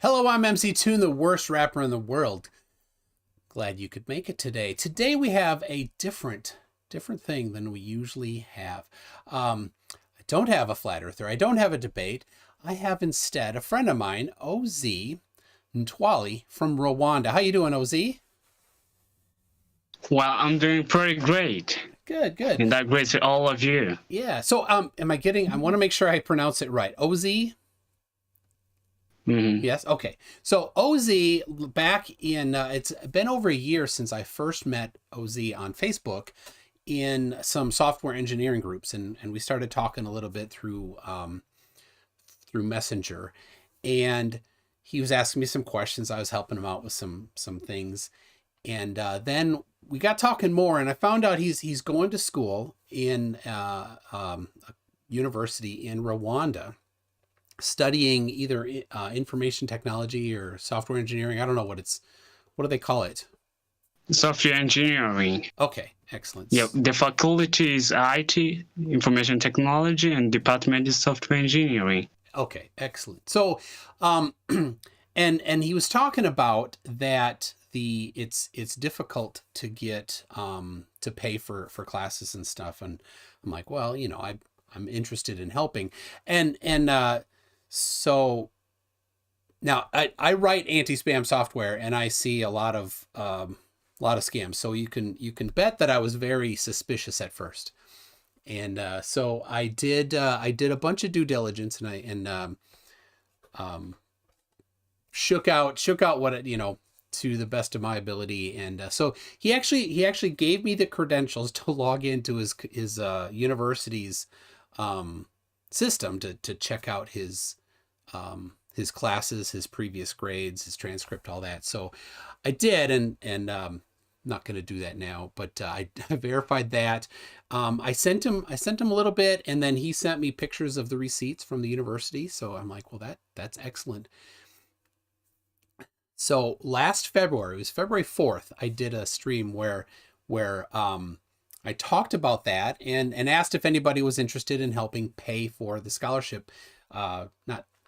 Hello, I'm MC Toon, the worst rapper in the world. Glad you could make it today. Today we have a different thing than we usually have. I don't have a flat earther. I don't have a debate. I have instead a friend of mine, Osee Ntwali from Rwanda. How you doing, Osee? Well, I'm doing pretty great. Good, good. And that great to all of you. Yeah. So, I want to make sure I pronounce it right. Osee? Mm-hmm. Yes. Okay. So Osee, back in, it's been over a year since I first met Osee on Facebook in some software engineering groups. And we started talking a little bit through Messenger, and he was asking me some questions. I was helping him out with some things. And then we got talking more, and I found out he's going to school in a university in Rwanda, studying either information technology or software engineering. I don't know what do they call it? Software engineering. Okay, excellent. Yep, the faculty is IT, information technology, and department is software engineering. Okay, excellent. So, and he was talking about that it's difficult to get to pay for classes and stuff, and I'm like, well, I'm interested in helping, and so now I write anti-spam software, and I see a lot of scams. So you can bet that I was very suspicious at first. And so I did a bunch of due diligence, and shook out what it, to the best of my ability. And so he actually gave me the credentials to log into his university's system to check out his classes, his previous grades, his transcript, all that. So I did, and not going to do that now, but I verified that. I sent him a little bit, and then he sent me pictures of the receipts from the university. So I'm like, well, that's excellent. So last February, it was February 4th, I did a stream where I talked about that and asked if anybody was interested in helping pay for the scholarship.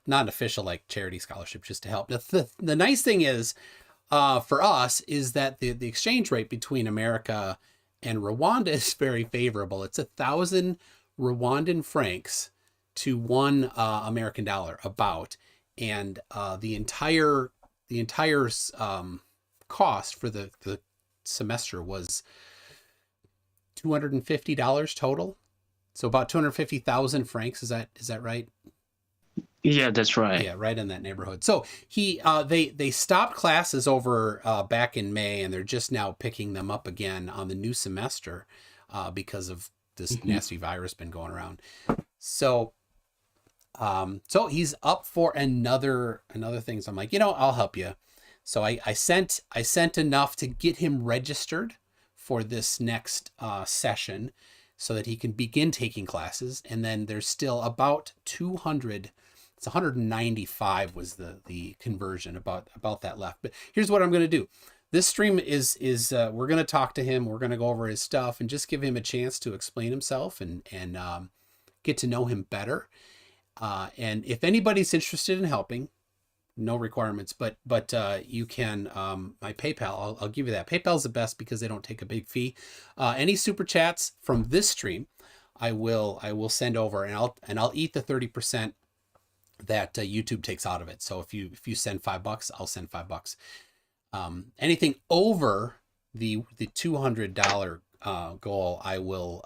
Not an official like charity scholarship, just to help. The nice thing is, for us, is that the exchange rate between America and Rwanda is very favorable. It's 1,000 Rwandan francs to one American dollar about, and the entire cost for the semester was $250 total. So about 250,000 francs. Is that right? Yeah, that's right. Yeah, right in that neighborhood. So they stopped classes over back in May, and they're just now picking them up again on the new semester because of this nasty virus been going around. So he's up for another thing. So I'm like, I'll help you. So I sent enough to get him registered for this next session so that he can begin taking classes. And then there's still about 200. It's 195 was the conversion, about that left. But here's what I'm going to do. This stream is we're going to talk to him. We're going to go over his stuff and just give him a chance to explain himself and get to know him better. And if anybody's interested in helping, no requirements, but you can, my PayPal, I'll give you that. PayPal's the best because they don't take a big fee. Any super chats from this stream, I will send over, and I'll eat the 30% that YouTube takes out of it. So if you send $5, I'll send $5. Anything over the $200 goal, I will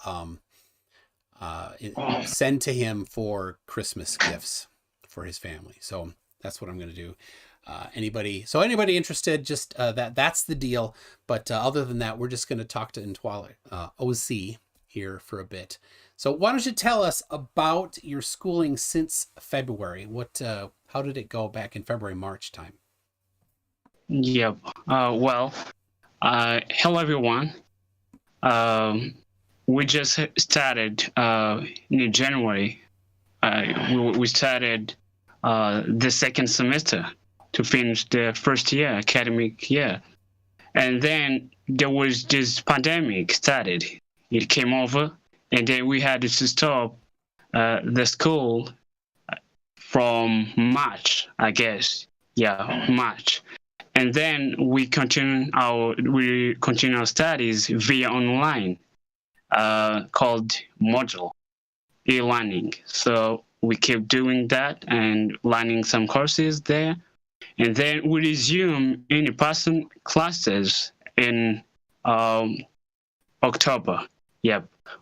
send to him for Christmas gifts for his family. So that's what I'm going to do. Anybody interested, just that's the deal. But other than that, we're just going to talk to Ntwali, Osee here for a bit. So why don't you tell us about your schooling since February? How did it go back in February, March time? Yep. Well, hello everyone. We just started in January. We started the second semester to finish the first year, academic year. And then there was this pandemic started. It came over, and then we had to stop the school from March, I guess. March. And then we continue our studies via online, called module e-learning. So we keep doing that and learning some courses there, and then we resume in-person classes in October.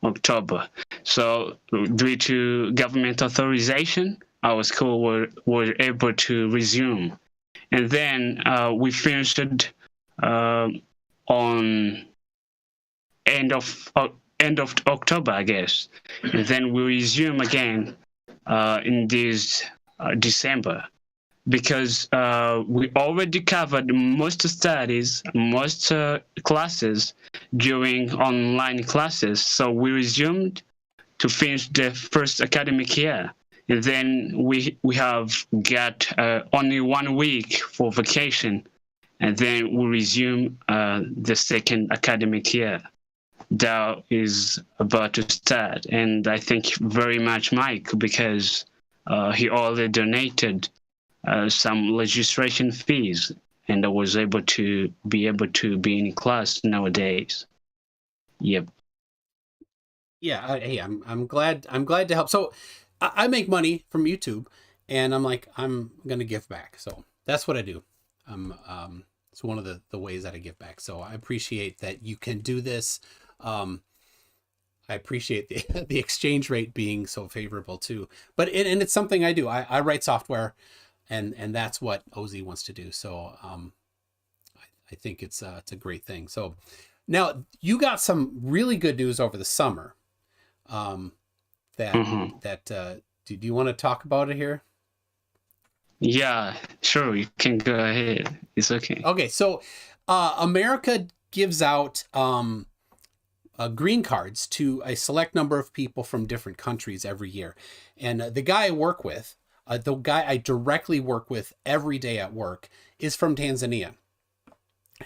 October. So due to government authorization, our school were able to resume. And then we finished on end of October, I guess. And then we resume again in this December, because we already covered most studies, most classes during online classes. So we resumed to finish the first academic year. And then we have got only 1 week for vacation, and then we resume the second academic year that is about to start. And I thank very much Mike, because he already donated some registration fees, and I was able to be in class nowadays. Yep. Yeah, hey, I'm glad to help. So I make money from YouTube, and I'm like, I'm gonna give back. So that's what I do. It's one of the ways that I give back. So I appreciate that you can do this. I appreciate the exchange rate being so favorable too. But it's something I do. I write software, and that's what Osee wants to do. So I think it's a great thing. So now you got some really good news over the summer. Do you want to talk about it here? Yeah, sure. You can go ahead. It's okay. Okay, so America gives out green cards to a select number of people from different countries every year. And the guy I work with, the guy I directly work with every day at work, is from Tanzania.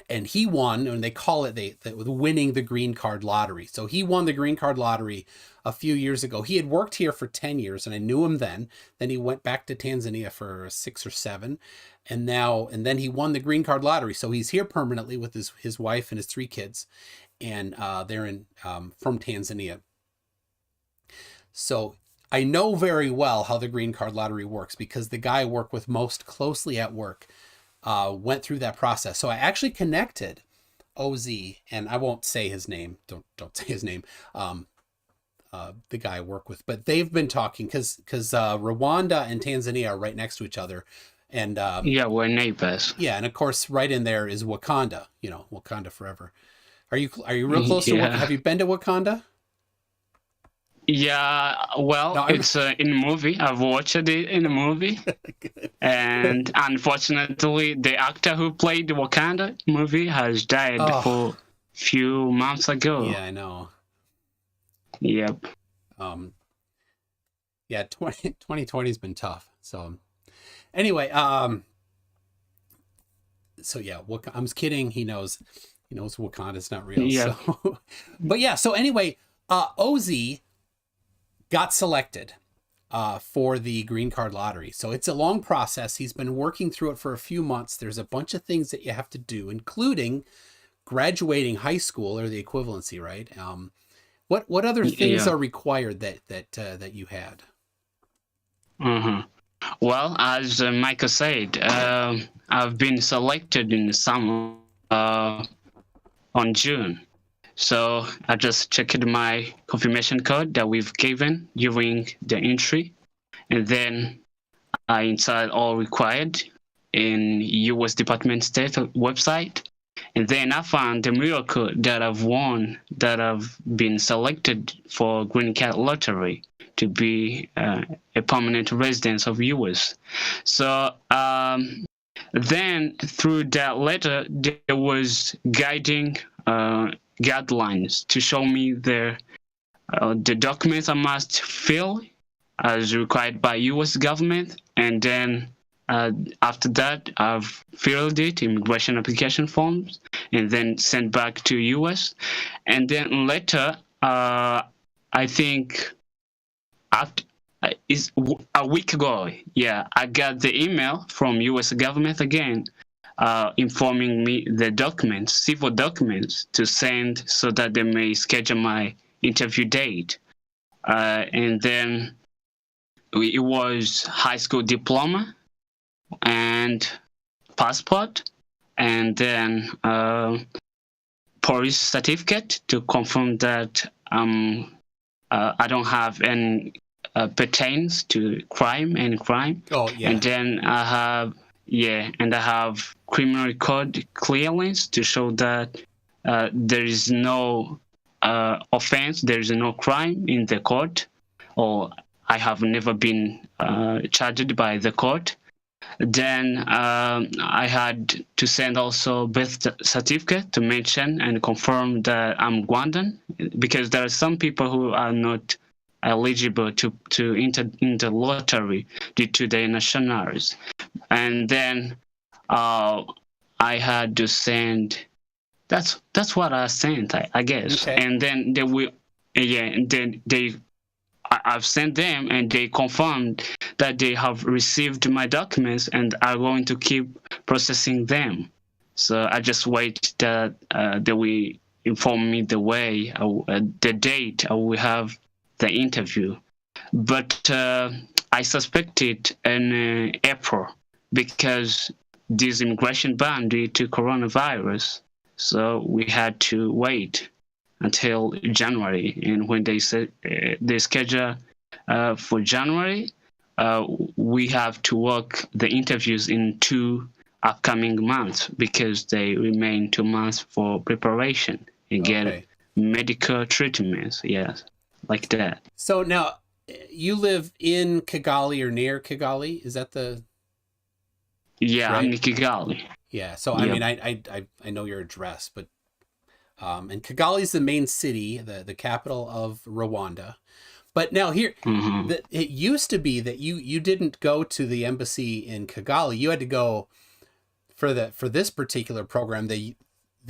And he won, and they call it winning the green card lottery. So he won the green card lottery a few years ago. He had worked here for 10 years, and I knew him then. Then he went back to Tanzania for 6 or 7, and then he won the green card lottery. So he's here permanently with his wife and his 3 kids, and they're from Tanzania. So I know very well how the green card lottery works, because the guy I work with most closely at work went through that process. So I actually connected Osee, and I won't say his name. Don't say his name. The guy I work with, but they've been talking because Rwanda and Tanzania are right next to each other, and we're neighbors. Yeah, and of course, right in there is Wakanda. Wakanda forever. Are you real close to? Have you been to Wakanda? Yeah, well, no, it's in a movie. I've watched it in a movie. And unfortunately, the actor who played the Wakanda movie has died for a few months ago. Yeah, I know. Yep. Yeah, 2020 has been tough. So anyway, so yeah, I'm kidding. He knows Wakanda's not real. Yeah. So, but yeah, so anyway, Osee got selected for the green card lottery. So it's a long process. He's been working through it for a few months. There's a bunch of things that you have to do, including graduating high school, or the equivalency, right? What other things are required that you had? Mm-hmm. Well, as Michael said, I've been selected in the summer on June. So I just checked my confirmation code that we've given during the entry, and then I entered all required in U.S. Department of State website. And then I found the miracle that I've won, that I've been selected for green card lottery to be a permanent resident of U.S. So then through that letter, there was guiding guidelines to show me the documents I must fill as required by U.S. government, and then after that, I've filled it, immigration application forms, and then sent back to U.S. And then later, I think a week ago. Yeah, I got the email from U.S. government again, informing me the documents, civil documents, to send so that they may schedule my interview date. And then it was high school diploma and passport, and then police certificate to confirm that I don't have any pertains to any crime. Oh yeah. And then I have criminal record clearance to show that there is no offense, there is no crime in the court, or I have never been charged by the court. Then I had to send also birth certificate to mention and confirm that I'm Rwandan, because there are some people who are not eligible to enter in the lottery due to their nationalities. And then I had to send. That's what I sent, I guess. Okay. And then they will, and then I've sent them, and they confirmed that they have received my documents and are going to keep processing them. So I just wait that they will inform me the date I will have the interview. But I suspected in April, because this immigration ban due to coronavirus. So we had to wait until January, and when they said they schedule for January, we have to work the interviews in 2 upcoming months, because they remain 2 months for preparation and get medical treatments. Yes, like that. So now you live in Kigali or near Kigali? Is that the? Yeah, right? I'm in Kigali. Yeah. So I mean, I know your address, but and Kigali is the main city, the capital of Rwanda. But now here, it used to be that you didn't go to the embassy in Kigali. You had to go for this particular program. The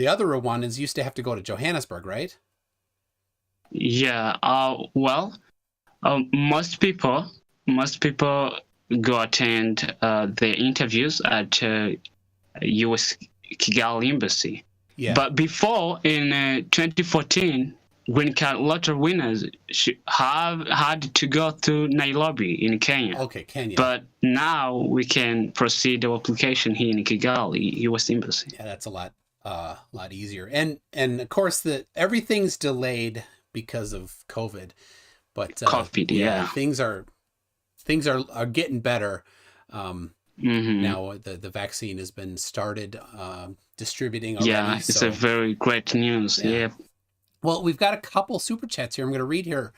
other Rwandans used to have to go to Johannesburg, right? Yeah. Well, most people go attend the interviews at U.S. Kigali embassy. Yeah. But before, in 2014, green card lottery winners had to go to Nairobi in Kenya. Okay, Kenya. But now we can proceed the application here in Kigali, U.S. Embassy. Yeah, that's a lot easier. And of course, everything's delayed because of COVID. But COVID, yeah. things are getting better. Now the vaccine has been started distributing already. Yeah, it's a very great news. Yeah. Well, we've got a couple super chats here. I'm going to read here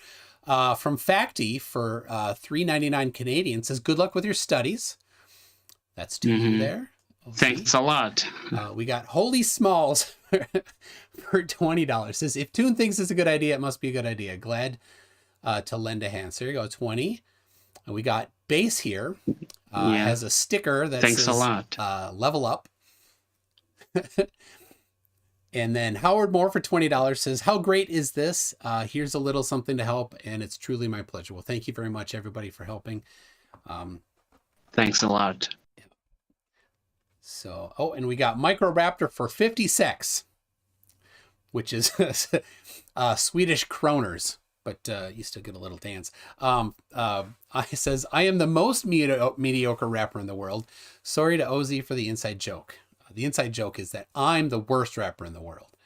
from Facty for $3.99 Canadian. It says, "Good luck with your studies." That's to you there. Okay. Thanks a lot. We got Holy Smalls for $20. It says, "If Toon thinks it's a good idea, it must be a good idea. Glad to lend a hand." So here you go, 20. And we got Base here. Has a sticker that Thanks says a lot. Level Up. And then Howard Moore for $20 says, "How great is this? Here's a little something to help, and it's truly my pleasure." Well, thank you very much, everybody, for helping. Thanks a lot. So, and we got Microraptor for 50 secs, which is Swedish kroners, but you still get a little dance. It says, "I am the most mediocre rapper in the world. Sorry to Osee for the inside joke." The inside joke is that I'm the worst rapper in the world.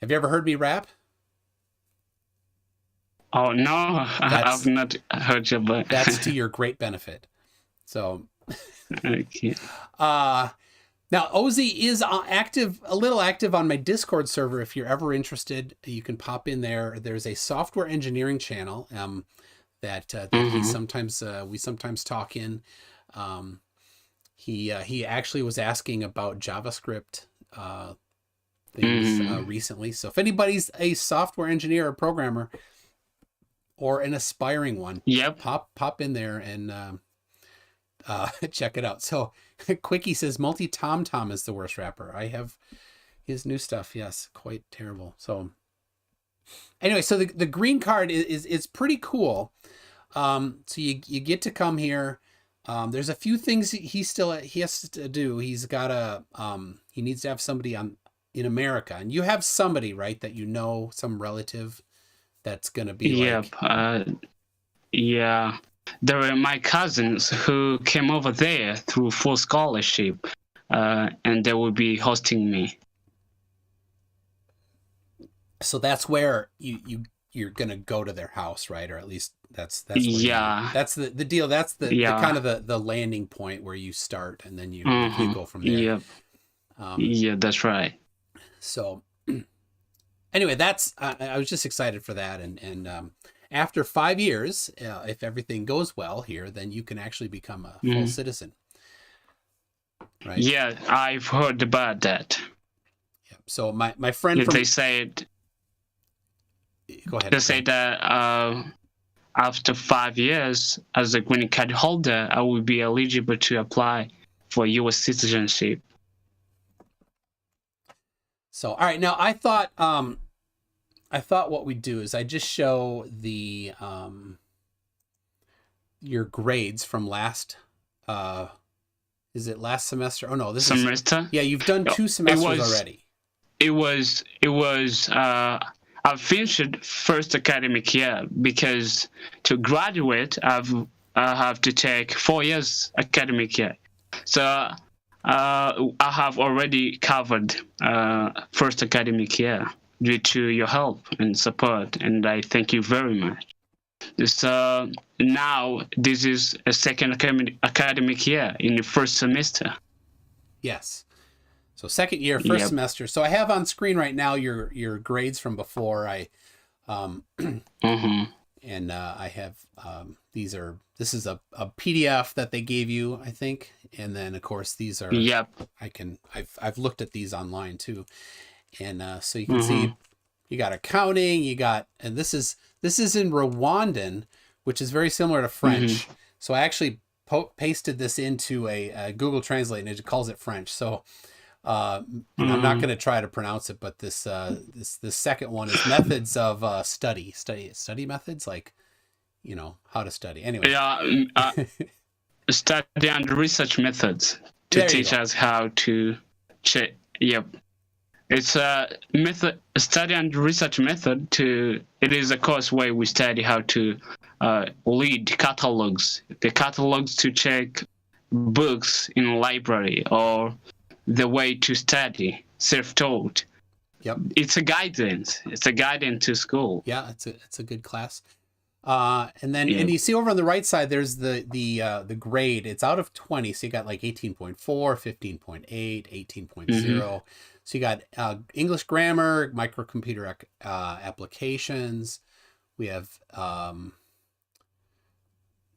Have you ever heard me rap? Oh, no, I've not heard you, but... That's to your great benefit. So... Okay. Now, Osee is a little active on my Discord server. If you're ever interested, you can pop in there. There's a software engineering channel that we sometimes talk in. He actually was asking about JavaScript things recently. So if anybody's a software engineer or programmer or an aspiring one, pop in there and check it out. So Quickie says Multi Tom Tom is the worst rapper. I have his new stuff. Yes, quite terrible. So anyway, so the green card is pretty cool. So you get to come here. There's a few things he has to do. He's got he needs to have somebody in America, and you have somebody, right, that some relative that's gonna be Yep. Yeah. There were my cousins who came over there through full scholarship, and they will be hosting me. So that's where you're gonna go to their house, right? Or at least that's where Yeah. that's the deal. That's the kind of the landing point where you start, and then you go from there. Yep. Yeah, that's right. So anyway, I was just excited for that, and after 5 years, if everything goes well here, then you can actually become a full citizen. Right? Yeah, I've heard about that. Yeah. So my friend they said. Go ahead. They say that after 5 years, as a green card holder, I will be eligible to apply for U.S. citizenship. So, all right. Now, I thought what we do is I just show the your grades from last. Is it last semester? Oh no, this semester. Yeah, you've done 2 semesters already. It was. I finished first academic year because to graduate, I have to take 4 years academic year. So I have already covered first academic year due to your help and support, and I thank you very much. So now this is a second academic year in the first semester. Yes. So second year, first semester. So I have on screen right now your grades from before. And I have this is a PDF that they gave you, I think, and then of course these are. Yep. I've looked at these online too, and so you can see you got accounting, and this is in Rwandan, which is very similar to French. So I actually pasted this into a Google Translate, and it calls it French. So. I'm not going to try to pronounce it, but this second one is methods of study methods, like how to study. Anyway, study and research methods to teach us how to check. Yep, it's a study and research method. It is a course where we study how to read catalogs, the catalogs to check books in a library, or the way to study, self-taught. Yep. It's a guidance. It's a guidance to school. Yeah, it's a good class. And then and you see over on the right side, there's the grade. It's out of 20, so you got like 18.4, 15.8, 18.0. So you got English grammar, microcomputer applications. We have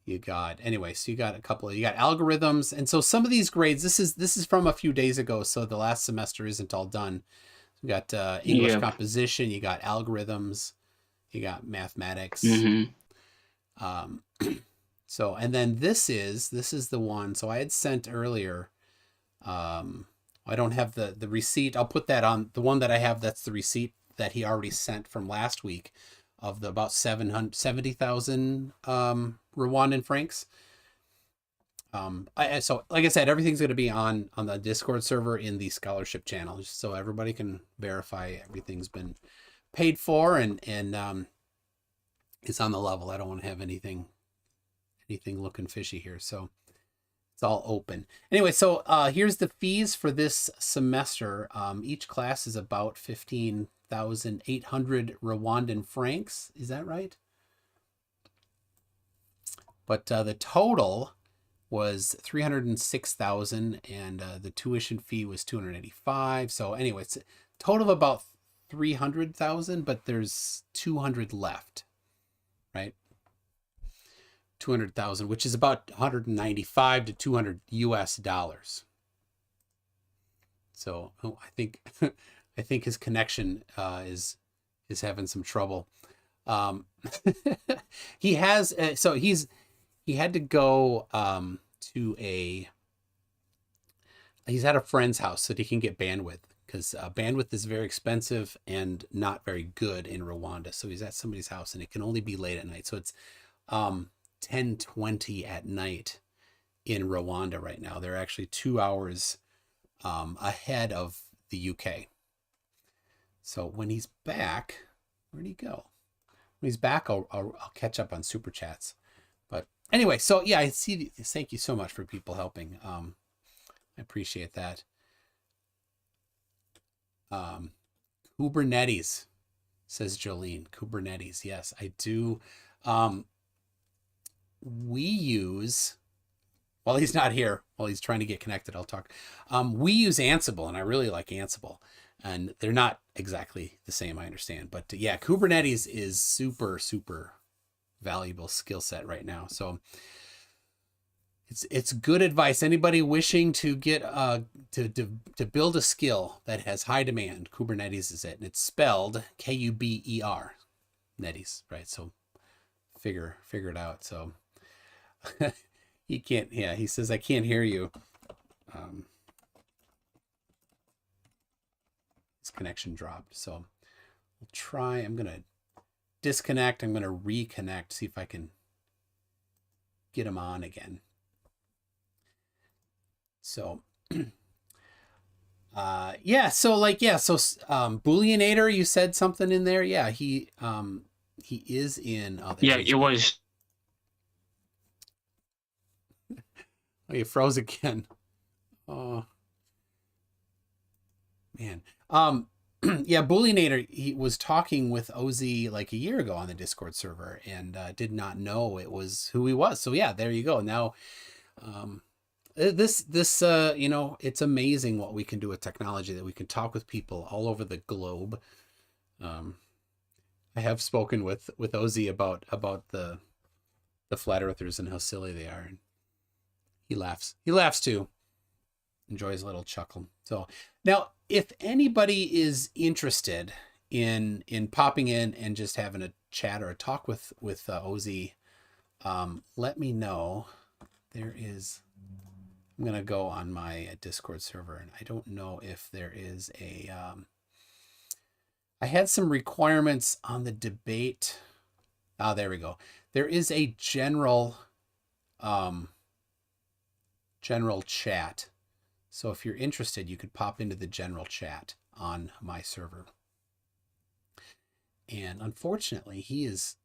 you got a couple you got algorithms, and so some of these grades, this is from a few days ago, so the last semester isn't all done. You got English composition, you got algorithms, you got mathematics. So, and then this is the one. So I had sent earlier. I don't have the receipt. I'll put that on the one that I have. That's the receipt that he already sent from last week of the about 770,000 Rwandan francs. So like I said, everything's going to be on the Discord server in the scholarship channel, just so everybody can verify everything's been paid for and it's on the level. I don't want to have anything looking fishy here, so it's all open. Anyway, so here's the fees for this semester. Each class is about 15,800 Rwandan francs. Is that right? But the total was 306,000, and the tuition fee was 285. So anyway, it's a total of about 300,000, but there's 200 left, right? 200,000, which is about 195 to 200 US dollars. So I think his connection is having some trouble. He has he had to go he's at a friend's house so that he can get bandwidth, because bandwidth is very expensive and not very good in Rwanda. So he's at somebody's house, and it can only be late at night. So it's 10:20 at night in Rwanda right now. They're actually 2 hours ahead of the UK. So when he's back, where'd he go? When he's back, I'll catch up on super chats. But anyway, so yeah, I see. Thank you so much for people helping. I appreciate that. Kubernetes, says Jolene. Kubernetes, yes, I do. We use, while he's not here, while he's trying to get connected, I'll talk. We use Ansible, and I really like Ansible. And they're not exactly the same, I understand. But yeah, Kubernetes is super, super valuable skill set right now. So it's good advice. Anybody wishing to get to build a skill that has high demand, Kubernetes is it. And it's spelled Kuber, Netes, right? So figure it out. So he can't, yeah, he says, I can't hear you. His connection dropped. So we'll try, I'm going to disconnect. I'm going to reconnect, see if I can get him on again. So, yeah, so Booleanator, you said something in there. Yeah, he is in. Oh, yeah, it was. Oh, you froze again. Oh, man. Yeah, Booleanator, he was talking with Osee like a year ago on the Discord server and did not know it was who he was. So yeah, there you go. Now, this it's amazing what we can do with technology, that we can talk with people all over the globe. I have spoken with Osee about the flat earthers and how silly they are, and he laughs too, enjoys a little chuckle. So now, if anybody is interested in popping in and just having a chat or a talk with Osee, let me know. I'm going to go on my Discord server, and I don't know if there is a, I had some requirements on the debate. Ah, there we go. There is a general chat. So if you're interested, you could pop into the general chat on my server. And unfortunately, he is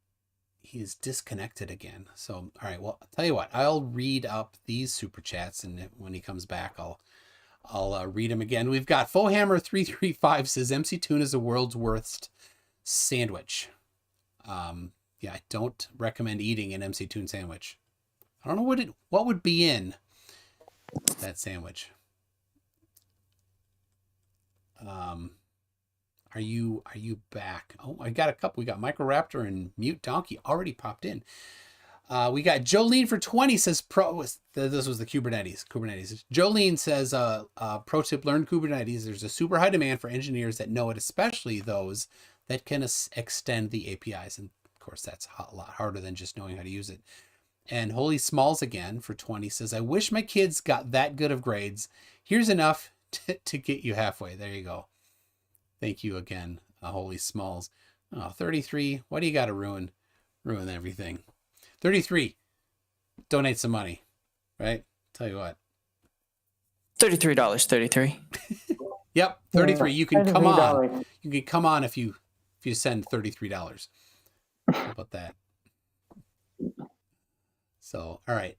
disconnected again. So, all right, well, I'll tell you what, I'll read up these super chats, and when he comes back, I'll read them again. We've got Fohammer335 says MC Tuna is the world's worst sandwich. Yeah, I don't recommend eating an MC Tuna sandwich. I don't know what would be in that sandwich. Are you back? Oh, I got a couple. We got Microraptor and Mute Donkey already popped in. We got Jolene for 20 says this was the Kubernetes. Jolene says pro tip, learn Kubernetes. There's a super high demand for engineers that know it, especially those that can extend the APIs. And of course, that's a lot harder than just knowing how to use it. And Holy Smalls again for 20 says, I wish my kids got that good of grades. Here's enough to get you halfway. There you go. Thank you again, Holy Smalls. Oh, 33. Why do you got to ruin everything? 33. Donate some money, right? Tell you what. $33. 33. Yep, 33. You can come on. You can come on if you send $33. How about that? So, all right.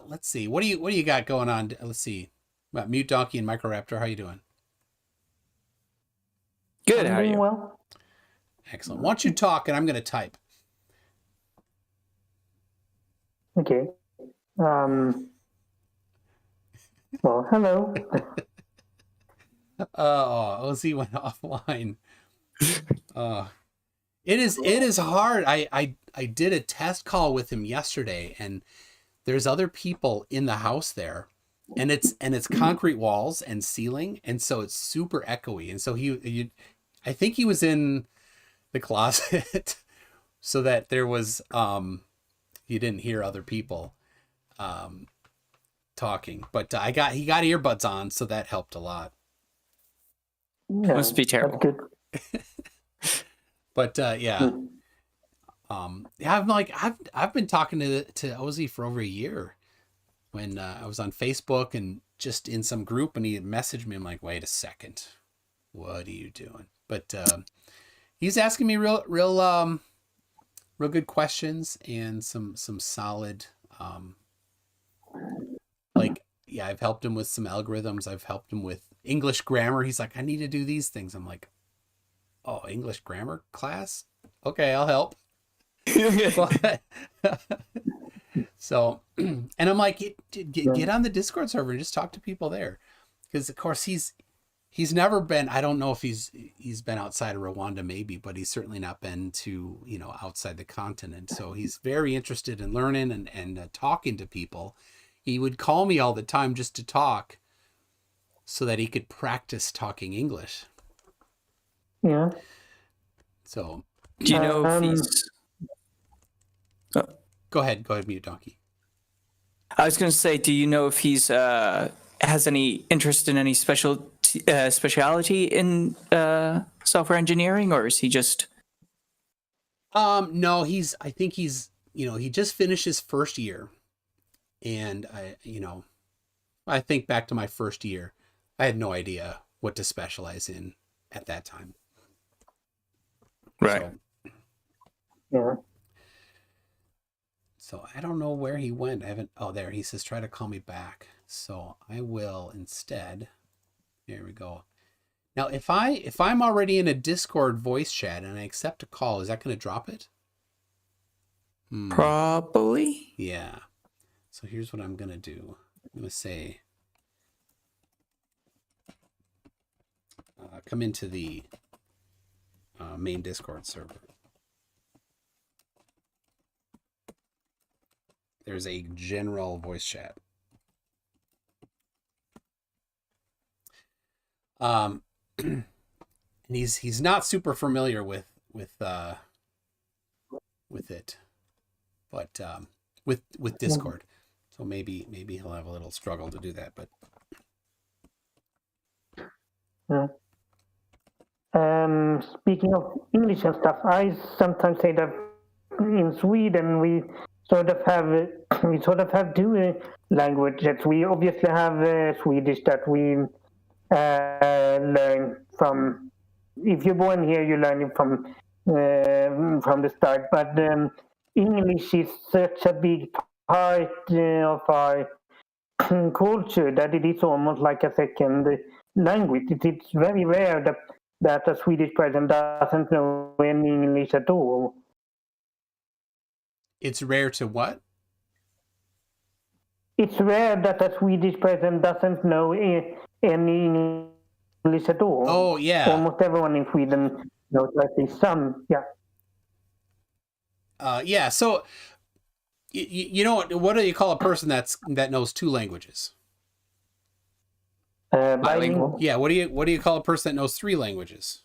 Let's see. What do you got going on? Let's see. About Mute Donkey and Microraptor. How you doing? Good. How are you? Well. Excellent. Why don't you talk and I'm going to type. Okay. Well, hello. Osee went offline. It is hard. I did a test call with him yesterday, and there's other people in the house there, and it's concrete walls and ceiling, and so it's super echoey. And so I think he was in the closet so that there was you didn't hear other people talking. But he got earbuds on, so that helped a lot. Yeah, Must be terrible. that's good. But yeah. I've been talking to Osee for over a year. When I was on Facebook and just in some group, and he had messaged me, I'm like, wait a second, what are you doing? But he's asking me real good questions and some solid, I've helped him with some algorithms. I've helped him with English grammar. He's like, I need to do these things. I'm like, oh, English grammar class? Okay, I'll help. So, and I'm like, get on the Discord server and just talk to people there. Because of course he's never been, I don't know if he's been outside of Rwanda maybe, but he's certainly not been to, outside the continent. So he's very interested in learning and talking to people. He would call me all the time just to talk so that he could practice talking English. Yeah. So. Do you know if he's... Oh. Go ahead, mute donkey. I was going to say, do you know if he's has any interest in any speciality in software engineering, or is he just? No, I think he's he just finished his first year, and I think back to my first year, I had no idea what to specialize in at that time. Right. Yeah. So I don't know where he went. There, he says, try to call me back. So I will instead, here we go. Now, if I'm already in a Discord voice chat and I accept a call, is that going to drop it? Probably. Yeah. So here's what I'm going to do. I'm going to say, come into the main Discord server. There's a general voice chat. And he's not super familiar with it, but with Discord. So maybe he'll have a little struggle to do that, but speaking of English and stuff, I sometimes say that in Sweden we sort of have two languages. We obviously have Swedish that we learn from. If you're born here, you learn it from the start. But English is such a big part of our culture that it is almost like a second language. It's very rare that a Swedish person doesn't know any English at all. It's rare to what? It's rare that a Swedish person doesn't know any English at all. Oh, yeah. Almost everyone in Sweden knows at least some, yeah. Yeah, so, you know, what do you call a person that knows two languages? Bilingual. Yeah, what do you call a person that knows three languages?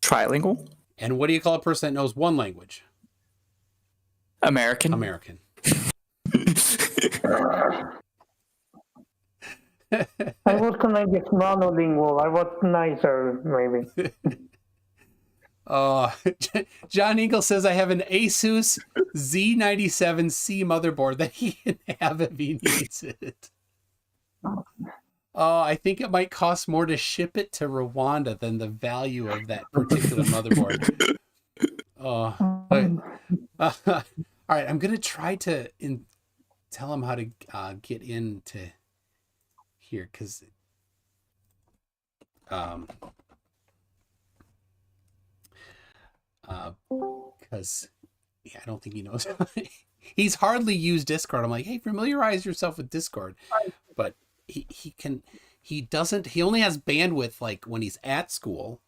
Trilingual. And what do you call a person that knows one language? American. I was gonna get monolingual. I was nicer, maybe. John Eagle says I have an Asus Z97C motherboard that he can have if he needs it. I think it might cost more to ship it to Rwanda than the value of that particular motherboard. All right, I'm gonna try to tell him how to get into here, because I don't think he knows. He's hardly used Discord. I'm like, hey, familiarize yourself with Discord, but he only has bandwidth like when he's at school,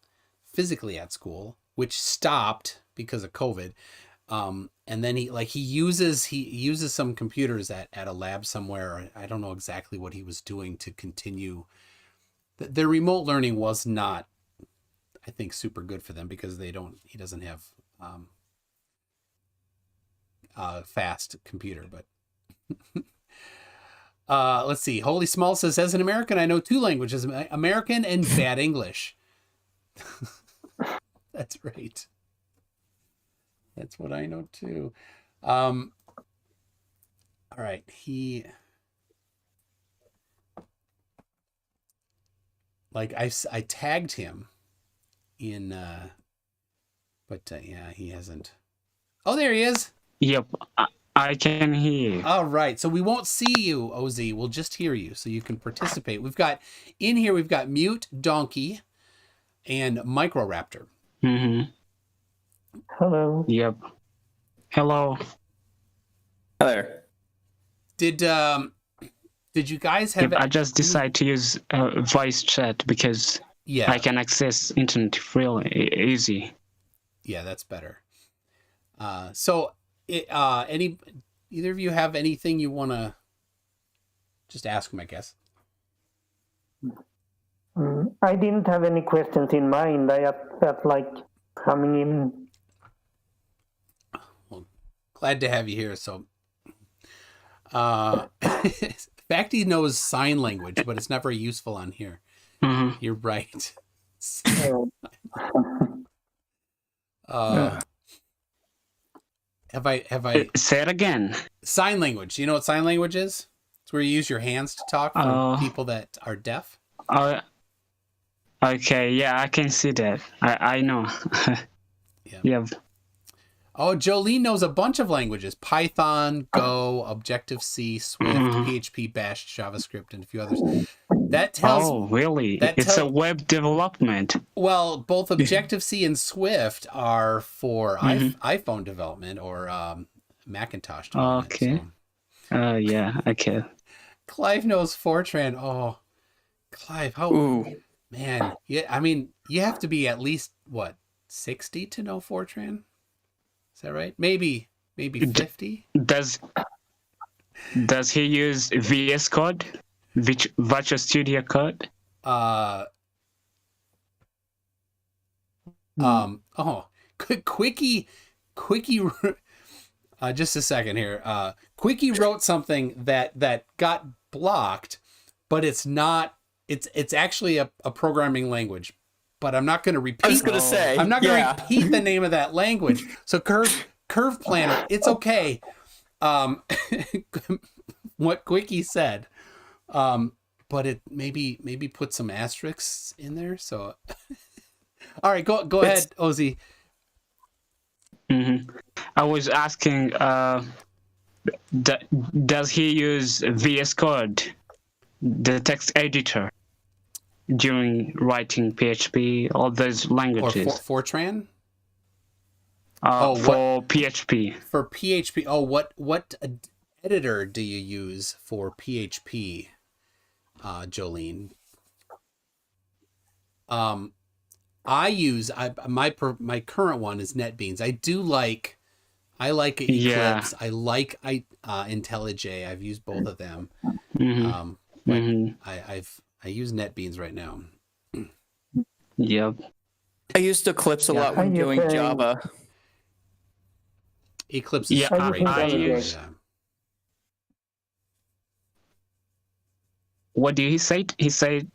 physically at school, which stopped because of COVID. And then he uses some computers at a lab somewhere. I don't know exactly what he was doing to continue. The remote learning was not, I think, super good for them because he doesn't have a fast computer. But let's see. Holy Small says, as an American, I know two languages, American and bad English. That's right. That's what I know too. All right, I tagged him in, but yeah, he hasn't. Oh, there he is. Yep, I can hear you. All right, so we won't see you, Osee. We'll just hear you, so you can participate. We've got Mute Donkey and Microraptor. Hello. Yep. Hello. Hello. Did you guys have? Yep, I just decided to use voice chat because I can access internet really easy. Yeah, that's better. So, either of you have anything you want to just ask him, I guess? I didn't have any questions in mind. I felt like coming in. Well, glad to have you here. So, fact he knows sign language, but it's not very useful on here. You're right. Have I say it again? Sign language. You know what sign language is? It's where you use your hands to talk for people that are deaf. Okay, yeah, I can see that. I know. Yeah. Oh, Jolene knows a bunch of languages: Python, Go, Objective-C, Swift, PHP, Bash, JavaScript, and a few others. That tells. Oh, really? It's a web development. Well, both Objective-C and Swift are for iPhone development or Macintosh development. Okay. Yeah, okay. Clive knows Fortran. Oh, Clive, how... Ooh. Man, yeah, I mean, you have to be at least, 60 to know Fortran? Is that right? Maybe 50? Does he use VS Code? Visual Studio Code? Quickie, just a second here. Quickie wrote something that got blocked, but it's not. It's actually a programming language, but I'm not going to repeat. I was going to say. I'm not going to repeat the name of that language. So Curve Planner, it's okay. What Quickie said, but it maybe put some asterisks in there. So, all right, go ahead, Osee. I was asking, does he use VS Code, the text editor, during writing PHP, all those languages? Or Fortran? For PHP. For PHP. Oh, what editor do you use for PHP, Jolene? I use my current one is NetBeans. I like Eclipse. Yeah. I like IntelliJ. I've used both of them. I use NetBeans right now. Yep. I used Eclipse a lot when doing Java. Eclipse is great. I use. What did he say? He said,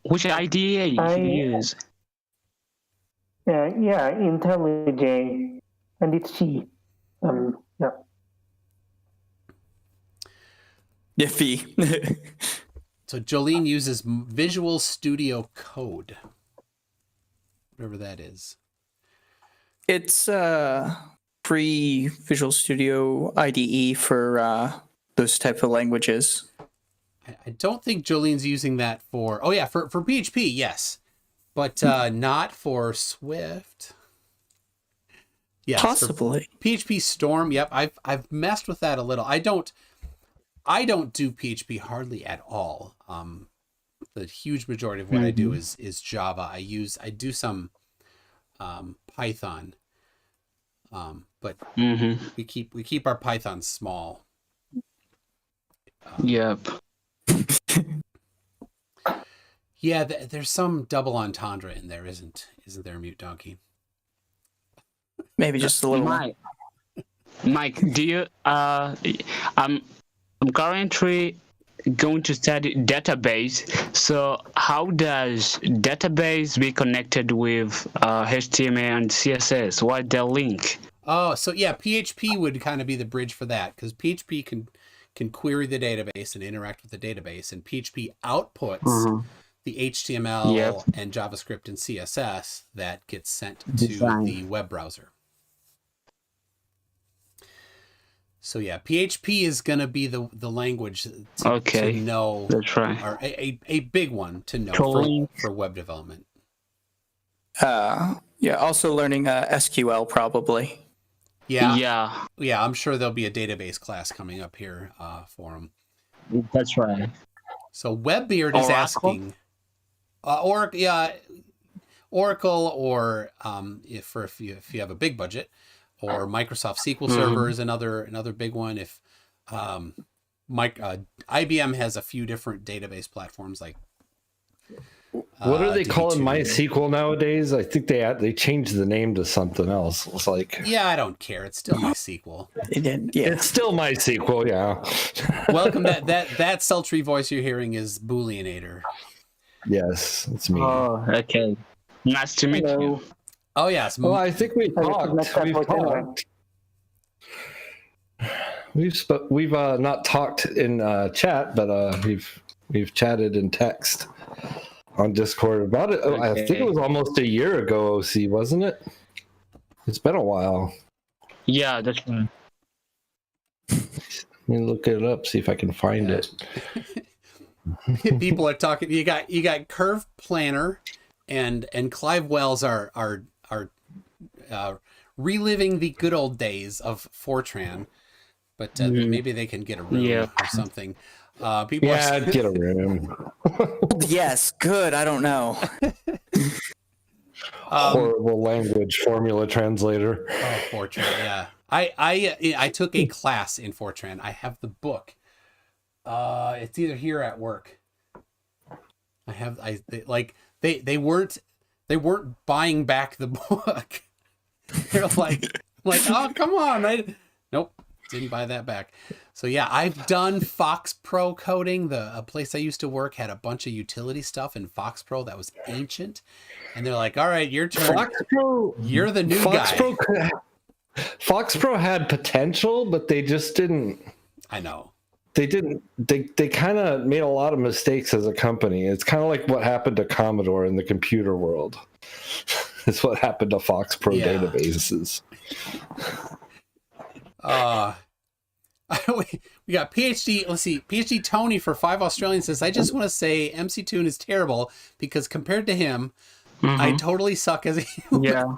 which IDE he use? Yeah, IntelliJ, and it's C. Yeah. Iffy. So Jolene uses Visual Studio Code, whatever that is. It's free Visual Studio IDE for those type of languages. I don't think Jolene's using that for... Oh, yeah, for PHP, yes. But not for Swift. Yes, possibly. PHP Storm, yep. I've messed with that a little. I don't do PHP hardly at all. The huge majority of what I do is Java. I do some Python. But we keep our Python small. Yep. Yeah, there's some double entendre in there, isn't there, Mute Donkey? Maybe just a little. Mike, do you? I'm currently going to study database. So how does database be connected with HTML and CSS? What the link? Oh, so yeah, PHP would kind of be the bridge for that, because PHP can query the database and interact with the database, and PHP outputs the HTML and JavaScript and CSS that gets sent to the web browser. So yeah, PHP is going to be the language to know. That's right. Or a big one to know for web development. Yeah, also learning SQL probably. Yeah, I'm sure there'll be a database class coming up here for them. That's right. So Webbeard is asking, Oracle, or if you have a big budget, or Microsoft SQL Server is another big one. If IBM has a few different database platforms like. What are they calling MySQL nowadays? I think they changed the name to something else. It's like, yeah, I don't care. It's still MySQL. It's still MySQL. Yeah. Welcome. That sultry voice you're hearing is Booleanator. Yes, it's me. Oh, okay. Nice to meet you. Oh yes. Well, I think we've talked. We've not talked in chat, but we've chatted in text on Discord about it. I think it was almost a year ago, Osee, wasn't it? It's been a while. Yeah, that's right. Let me look it up, see if I can find it. People are talking. You got Curve Planner and Clive Wells are reliving the good old days of Fortran, but maybe they can get a room or something. People get a room. Yes, good. I don't know. Horrible language formula translator. Oh, Fortran. Yeah, I took a class in Fortran. I have the book. It's either here or at work. They weren't buying back the book. They're like, oh, come on. Nope, didn't buy that back. So yeah, I've done Fox Pro coding. A place I used to work had a bunch of utility stuff in Fox Pro that was ancient. And they're like, all right, your turn. Fox Pro, you're the new guy. Fox Pro had potential, but they just didn't. I know. They didn't. They kind of made a lot of mistakes as a company. It's kind of like what happened to Commodore in the computer world. It's what happened to Fox Pro databases. We got PhD. Let's see. PhD Tony for 5 Australians says, I just want to say MC Toon is terrible because compared to him, I totally suck as a human. Yeah.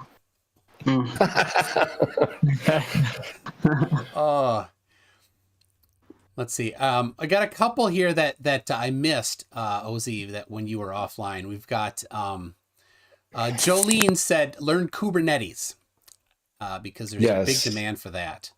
Let's see. I got a couple here that I missed, Osee, that when you were offline. We've got Jolene said, learn Kubernetes because there's a big demand for that.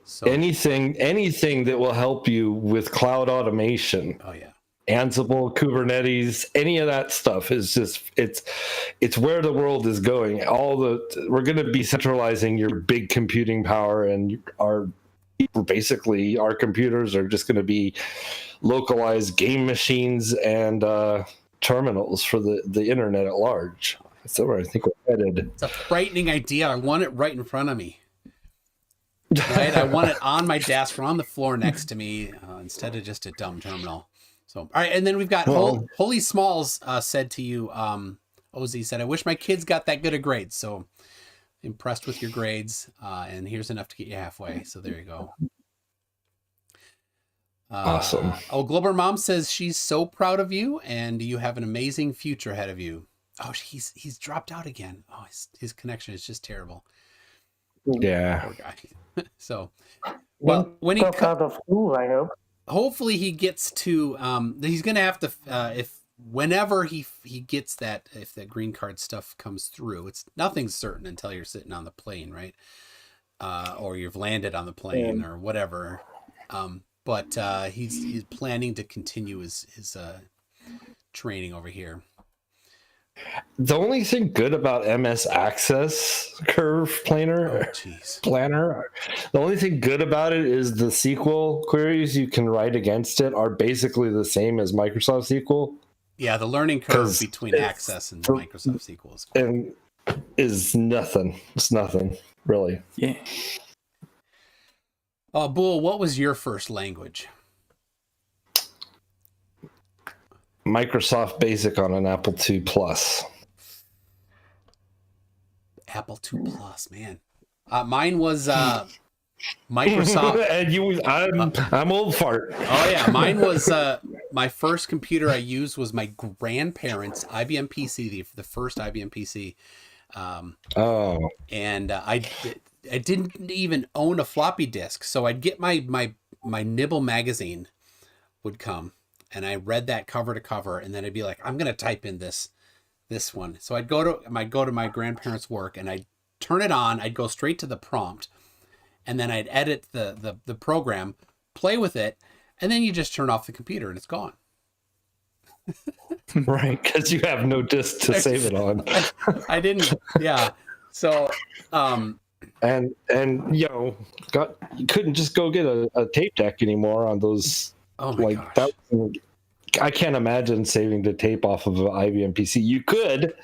So anything that will help you with cloud automation. Oh yeah. Ansible, Kubernetes, any of that stuff is just it's where the world is going. We're going to be centralizing your big computing power, and our computers are just going to be localized game machines and terminals for the internet at large. That's where I think we're headed. It's a frightening idea. I want it right in front of me. Right? I want it on my desk or on the floor next to me instead of just a dumb terminal. So, all right. And then we've got Holy Smalls said to you, Osee said, I wish my kids got that good of grades. So impressed with your grades. And here's enough to get you halfway. So there you go. Awesome. Glober Mom says she's so proud of you and you have an amazing future ahead of you. Oh, he's dropped out again. Oh, his connection is just terrible. Yeah. Poor guy. So, well, when he out of school, I hope. Hopefully he gets to. He's gonna have to whenever he gets that, if that green card stuff comes through. It's nothing's certain until you're sitting on the plane, right? Or you've landed on the plane or whatever. But he's planning to continue his training over here. The only thing good about MS Access Curve Planner, the only thing good about it is the SQL queries you can write against it are basically the same as Microsoft SQL. Yeah, the learning curve between Access and Microsoft SQL is cool. is nothing. It's nothing, really. Yeah. Bull, what was your first language? Microsoft Basic on an Apple II Plus. Apple II Plus, man. Mine was Microsoft. And I'm old fart. Oh yeah, mine was my first computer I used was my grandparents' IBM PC, the first IBM PC. And I didn't even own a floppy disk, so I'd get my Nibble magazine would come, and I read that cover to cover, and then I'd be like, I'm gonna type in this one. So I'd go to my grandparents' work, and I'd turn it on. I'd go straight to the prompt, and then I'd edit the program, play with it, and then you just turn off the computer and it's gone. Right, because you have no disk to save it on. I didn't. Yeah. So. And you couldn't just go get a tape deck anymore on those. Oh my gosh. I can't imagine saving the tape off of an IBM PC. You could,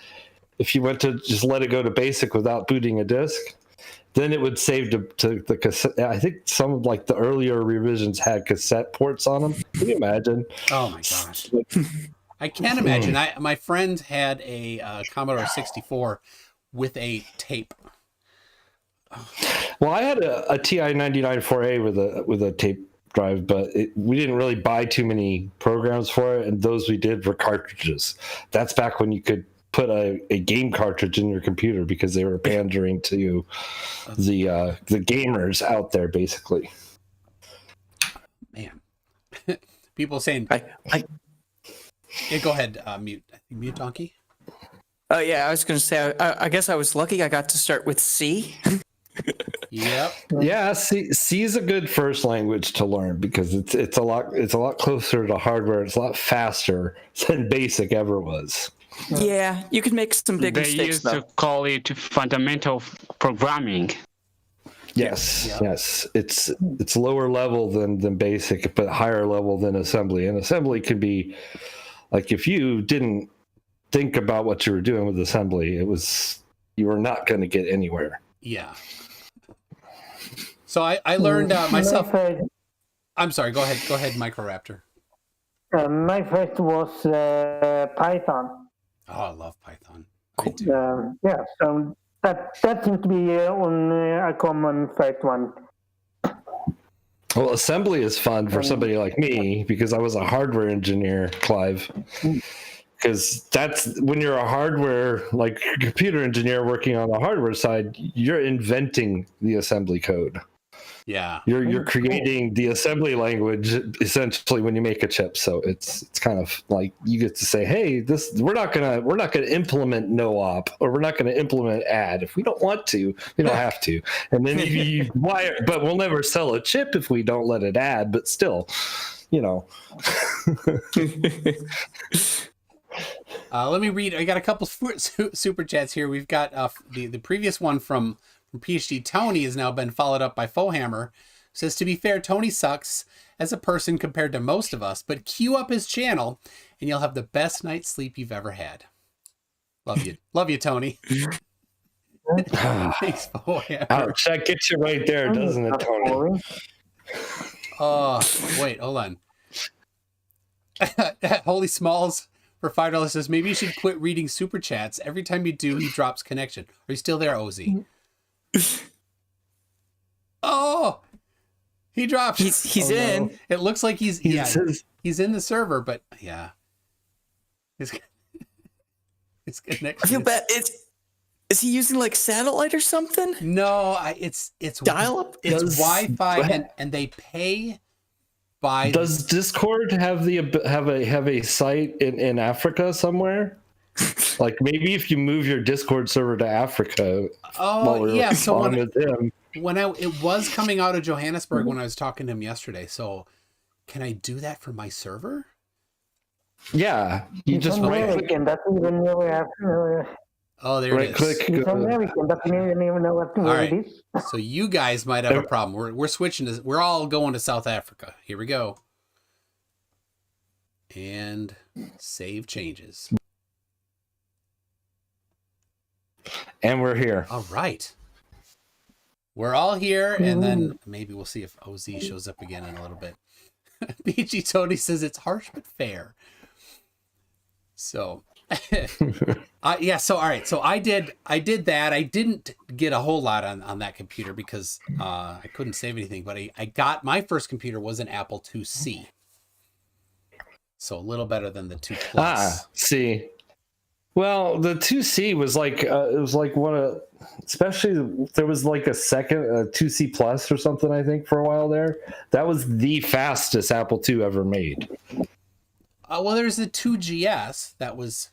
if you went to just let it go to basic without booting a disk, then it would save to the cassette. I think some of the earlier revisions had cassette ports on them. Can you imagine? Oh my gosh. I can't imagine. My friend had a Commodore 64 with a tape. Well, I had a TI 99 4A with a tape drive, but we didn't really buy too many programs for it, and those we did were cartridges. That's back when you could put a game cartridge in your computer because they were pandering to the gamers out there, basically. Man, people saying, yeah, go ahead, mute donkey. Oh yeah, I was going to say. I guess I was lucky. I got to start with C. Yep. Yeah, C is a good first language to learn because it's a lot closer to hardware. It's a lot faster than BASIC ever was. Yeah, you can make some big They mistakes. used Though. to call it fundamental programming. Yes, Yeah. yes. It's lower level than BASIC, but higher level than assembly. And assembly could be if you didn't think about what you were doing with assembly, you were not going to get anywhere. Yeah. So I learned myself. I'm sorry. Go ahead, Microraptor. My first was Python. Oh, I love Python. Yeah, so that seems to be a common first one. Well, assembly is fun for somebody like me because I was a hardware engineer, Clive. Because that's when you're a hardware, computer engineer working on the hardware side, you're inventing the assembly code. Yeah. You're creating the assembly language essentially when you make a chip. So it's kind of like you get to say, hey, we're not gonna implement no op, or we're not gonna implement add. If we don't want to, we don't have to. And then you wire, but we'll never sell a chip if we don't let it add. But still, Let me read. I got a couple super chats here. We've got the previous one from PhD Tony has now been followed up by Fohammer. Says, to be fair, Tony sucks as a person compared to most of us, but queue up his channel and you'll have the best night's sleep you've ever had. Love you, Tony. Thanks, Fohammer. Ouch, that gets you right there, doesn't it, Tony? Oh, wait, hold on. Holy Smalls for $5 says, maybe you should quit reading super chats. Every time you do, he drops connection. Are you still there, Osee? Oh, he dropped. He's in. No. It looks like he's in the server, but yeah, his connection. I feel bad. Is he using satellite or something? No, it's dial up. It's Wi-Fi, and they pay by. Does Discord have a site in Africa somewhere? Maybe if you move your Discord server to Africa. Oh yeah, so when it was coming out of Johannesburg when I was talking to him yesterday. So can I do that for my server? Yeah, you just American. That's even Oh, there it is. Click. It's American. Doesn't even know what it is. So you guys might have a problem. We're switching. We're all going to South Africa. Here we go. And save changes. And we're here. All right. We're all here, and then maybe we'll see if OZ shows up again in a little bit. BG Tony says it's harsh but fair. So, yeah. So, all right. So I did that. I didn't get a whole lot on that computer because I couldn't save anything. But I got my first computer was an Apple IIc. So a little better than the 2 Plus. See. Well, the 2C was like it was like one of, especially there was like a 2C Plus or something, I think, for a while there. That was the fastest Apple II ever made. Well, there's the 2GS that was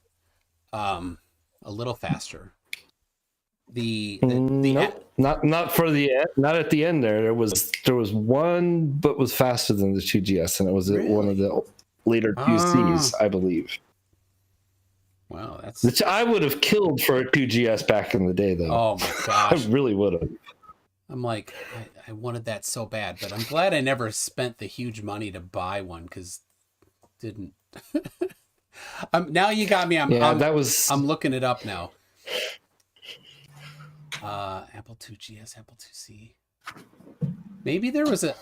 a little faster. Nope, not for the not at the end there. There was one, but was faster than the 2GS, and it was one of the later 2Cs, I believe. Wow, which I would have killed for a 2GS back in the day, though. Oh my gosh, I really would have. I'm like, I wanted that so bad, but I'm glad I never spent the huge money to buy one because didn't. Now you got me. I'm looking it up now. Apple IIgs, Apple IIc. Maybe there was a.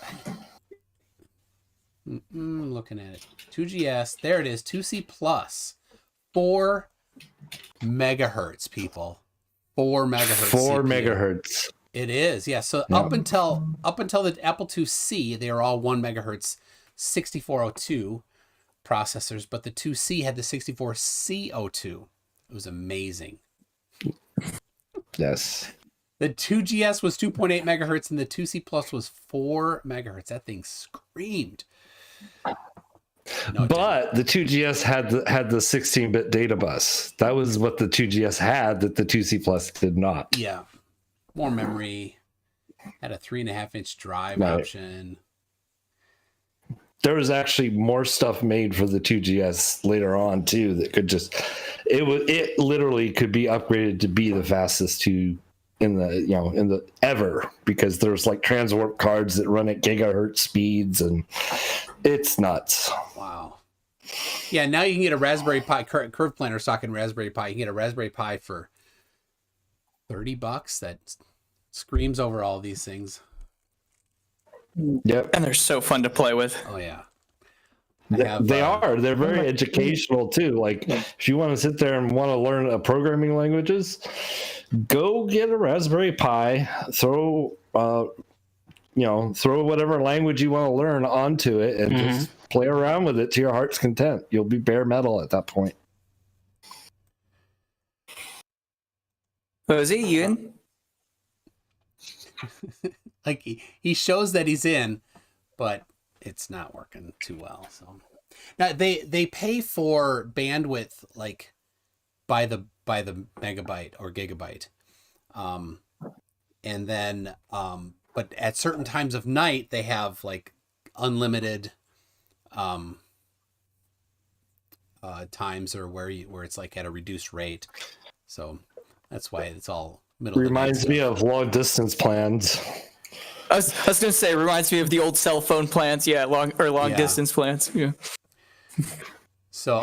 I'm looking at it. 2GS. There it is. 2C Plus. 4 megahertz, people. 4 megahertz. 4 CPU. megahertz. It is, yeah. So up until the Apple IIc, they were all 1 megahertz 6402 processors, but the 2C had the 64C02. It was amazing. Yes. The 2GS was 2.8 megahertz and the 2C Plus was 4 megahertz. That thing screamed. No, but the 2GS had the 16-bit data bus. That was what the 2GS had that the 2C Plus did not. Yeah. More memory. Had a 3.5-inch drive option. There was actually more stuff made for the 2GS later on too that could just it literally could be upgraded to be the fastest 2 in the ever, because there's like transwarp cards that run at gigahertz speeds and it's nuts. Wow. Yeah, now you can get a Raspberry Pi curve planner stocking Raspberry Pi. You can get a Raspberry Pi for $30 that screams over all these things. Yep. And they're so fun to play with. Oh yeah. They are. They're very educational too. Like if you want to sit there and want to learn programming languages, go get a Raspberry Pi, throw whatever language you want to learn onto it and just play around with it to your heart's content. You'll be bare metal at that point. Was he in? Like he shows that he's in, but it's not working too well. So now they pay for bandwidth like by the megabyte or gigabyte, and then but at certain times of night they have like unlimited times or where it's like at a reduced rate. So that's why it's all middle. Reminds me of long distance plans. I was going to say, reminds me of the old cell phone plans. Yeah, long distance plans. Yeah. So,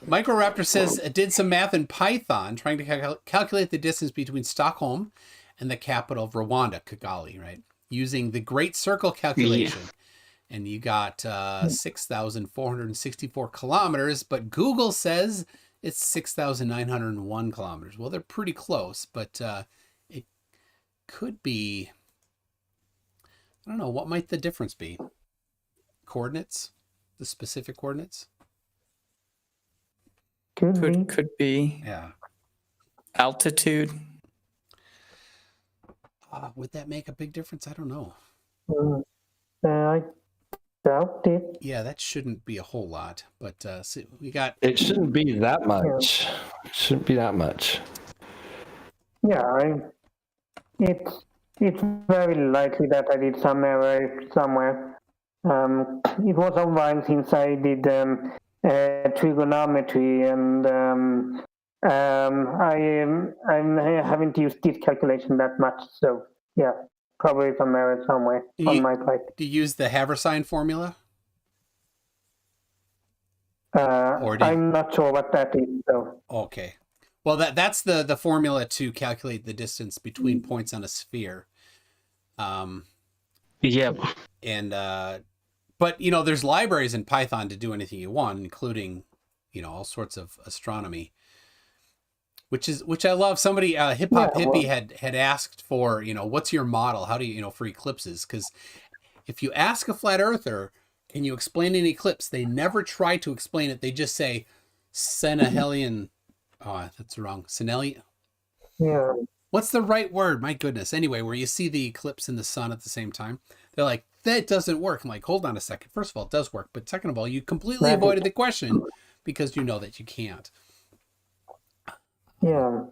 Microraptor says it did some math in Python trying to calculate the distance between Stockholm and the capital of Rwanda, Kigali, right? Using the Great Circle calculation. Yeah. And you got 6,464 kilometers, but Google says it's 6,901 kilometers. Well, they're pretty close, but it could be... I don't know. What might the difference be? Coordinates? The specific coordinates? Could be. Yeah. Altitude. Would that make a big difference? I don't know. I doubt it. Yeah, that shouldn't be a whole lot. But so we got... It shouldn't be that much. It shouldn't be that much. Yeah, it's very likely that I did some error somewhere. It was a while since I did trigonometry, and I haven't used this calculation that much. So yeah, probably some error somewhere on my part. Do you use the Haversine formula? I'm not sure what that is, though. Okay. Well, that's the formula to calculate the distance between points on a sphere. Yeah. And but there's libraries in Python to do anything you want, including all sorts of astronomy, which I love. Somebody Hip Hop Hippie had asked for what's your model, how do you for eclipses, because if you ask a flat earther, can you explain an eclipse, they never try to explain it. They just say Senahelian. Oh, that's wrong. Senelli. Yeah. What's the right word? My goodness. Anyway, where you see the eclipse and the sun at the same time, they're like, that doesn't work. I'm like, hold on a second. First of all, it does work. But second of all, you completely avoided the question because you know that you can't. Yeah.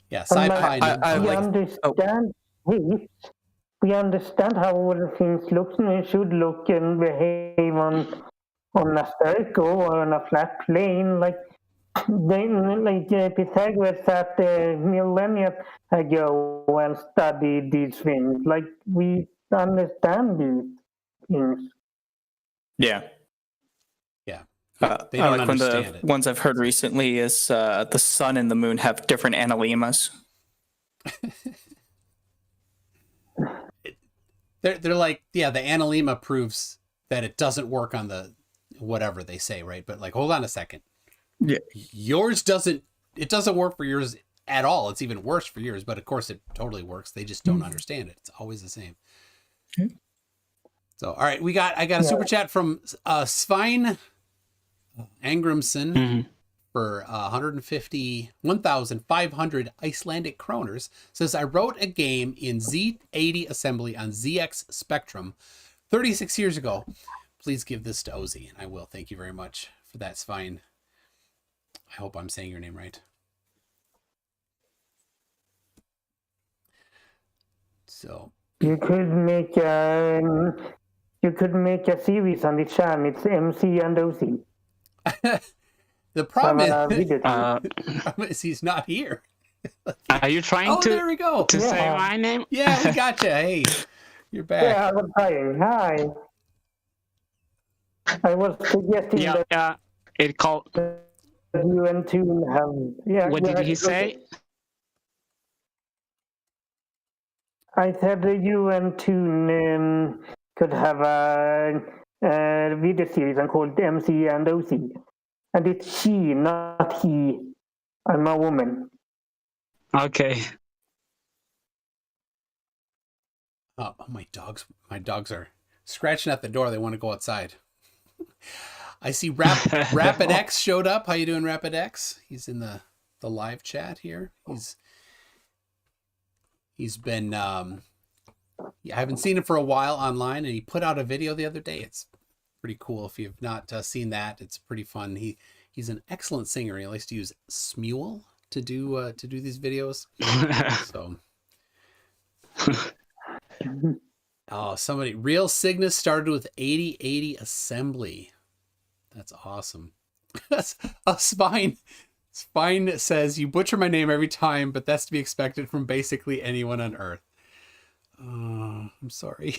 Yeah. We understand this. We understand how all things look and should look and behave on a circle or on a flat plane. Like Pythagoras sat millennia ago and studied these things. Like we understand these things. Yeah. Yeah. They don't understand it. Ones I've heard recently is the sun and the moon have different analemmas. They're like, yeah, the analemma proves that it doesn't work on the whatever they say, right? But like, hold on a second. Yeah. Yours doesn't work for yours at all. It's even worse for yours, but of course it totally works. They just don't understand it. It's always the same. Okay. So, all right, I got a super chat from Svein Angrimson for 1,500 Icelandic kroners. Says, I wrote a game in Z80 assembly on ZX Spectrum 36 years ago. Please give this to Osee, and I will. Thank you very much for that, Svein. I hope I'm saying your name right. So you could make a series on the channel. It's MC and Osee. The problem is he's not here. Are you trying there we go. to say my name? Yeah, we gotcha. Hey, you're back. Yeah, I'm trying. Hi. I was suggesting that it called. You and Toon have. Yeah. What did he say? I said that you and Toon could have a video series called MC and Osee. And it's she, not he. I'm a woman. Okay. Oh, my dogs are scratching at the door. They want to go outside. I see Rapid X showed up. How you doing, Rapid X? He's in the live chat here. He's been I haven't seen him for a while online, and he put out a video the other day. It's pretty cool. If you've not seen that, it's pretty fun. He's an excellent singer. He likes to use Smule to do these videos. So Real Cygnus started with 8080 assembly. That's awesome. Spine says, you butcher my name every time, but that's to be expected from basically anyone on Earth. I'm sorry.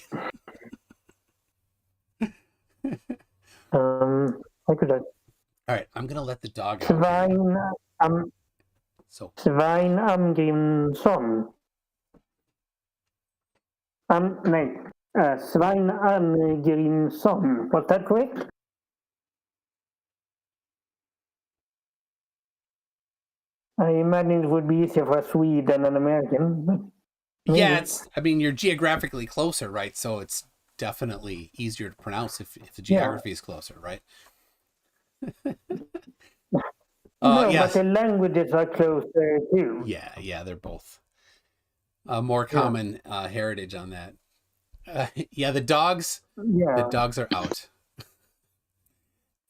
How could I? All right, I'm gonna let the dog out. Svein Amgrimsson. Svein Amgrimsson. Was that correct? I imagine it would be easier for a Swede than an American. Yeah, you're geographically closer, right? So it's definitely easier to pronounce if the geography is closer, right? But the languages are closer too. Yeah, they're both more common heritage on that. The dogs. Yeah, the dogs are out.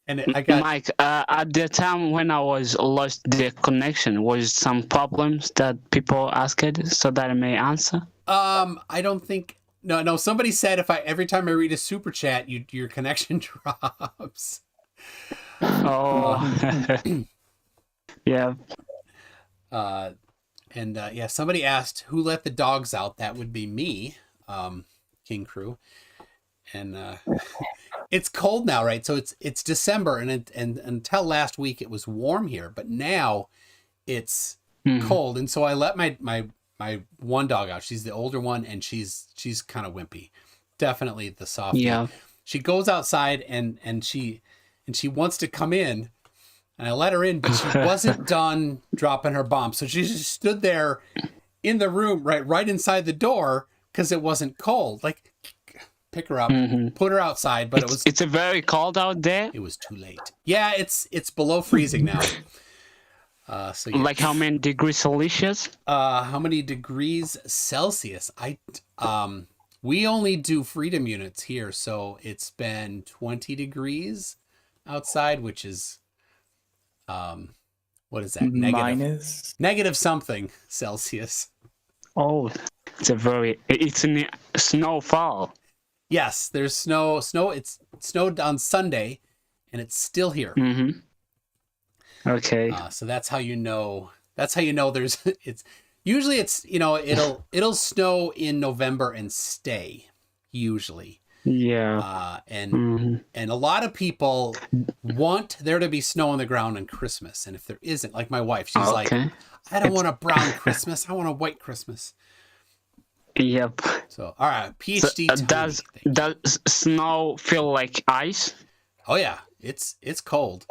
And I got Mike. At the time when I was lost the connection, was some problems that people asked so that I may answer. I don't think. No. Somebody said every time I read a super chat, your connection drops. Oh. Yeah. Somebody asked who let the dogs out. That would be me, King Crew. And it's cold now, right? So it's December, and until last week it was warm here, but now it's Mhm. cold. And so I let my one dog out. She's the older one, and she's kind of wimpy. Definitely the softie. Yeah. She goes outside and she wants to come in, and I let her in, but she wasn't done dropping her bomb. So she just stood there in the room, right inside the door, because it wasn't cold. Like, pick her up, put her outside, but It's a very cold out there. it was too late. Yeah, it's below freezing now. So yeah. Like how many degrees Celsius? How many degrees Celsius? We only do freedom units here, so it's been 20 degrees outside, which is what is that? Negative something Celsius. Oh, it's in the snowfall. Yes, there's snow. It snowed on Sunday, and it's still here. Mm-hmm. Okay. So that's how you know. That's how you know there's. It's usually it'll snow in November and stay. Usually. Yeah. And a lot of people want there to be snow on the ground on Christmas, and if there isn't, like my wife, she's like, I don't want a brown Christmas. I want a white Christmas. Yep. So all right, PhD. So, does snow feel like ice? Oh yeah, it's cold.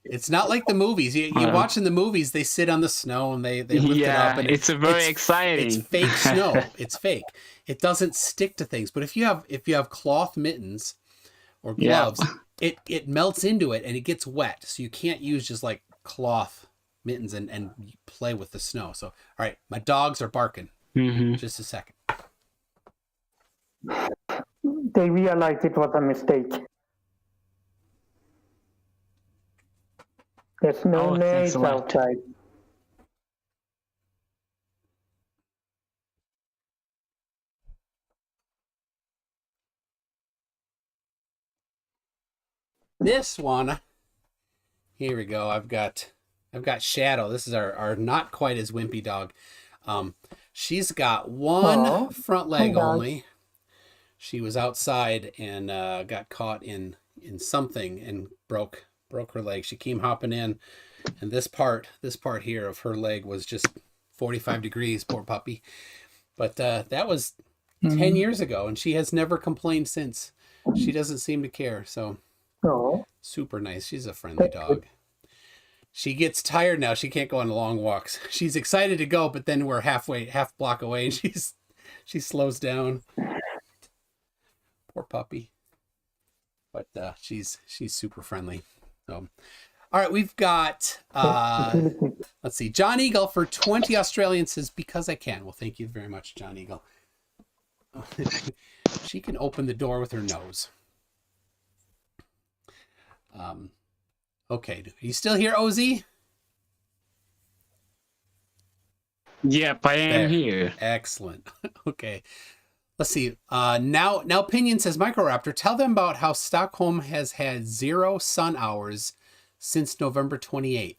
It's not like the movies. You watch in the movies, they sit on the snow and they lift it up. And it's very exciting. It's fake snow. It's fake. It doesn't stick to things. But if you have cloth mittens or gloves, it melts into it and it gets wet. So you can't use just like cloth mittens and play with the snow. So all right, my dogs are barking. Mm-hmm. Just a second. They realized it was a mistake. There's no nades outside. This one, here we go. I've got Shadow. This is our not quite as wimpy dog. She's got one front leg only. She was outside and got caught in something and broke her leg. She came hopping in, and this part here of her leg was just 45 degrees. Poor puppy. But that was 10 years ago, and she has never complained since. She doesn't seem to care. So super nice. She's a friendly dog. She gets tired now. She can't go on long walks. She's excited to go, but then we're half block away, and she slows down. Poor puppy. But she's super friendly. So, all right, we've got let's see. John Eagle for 20 Australians says, because I can. Well, thank you very much, John Eagle. She can open the door with her nose. Okay, are you still here, Osee? Yep, I am here. Excellent. Okay. Let's see. Now Pinion says, Microraptor, tell them about how Stockholm has had 0 sun hours since November 28th.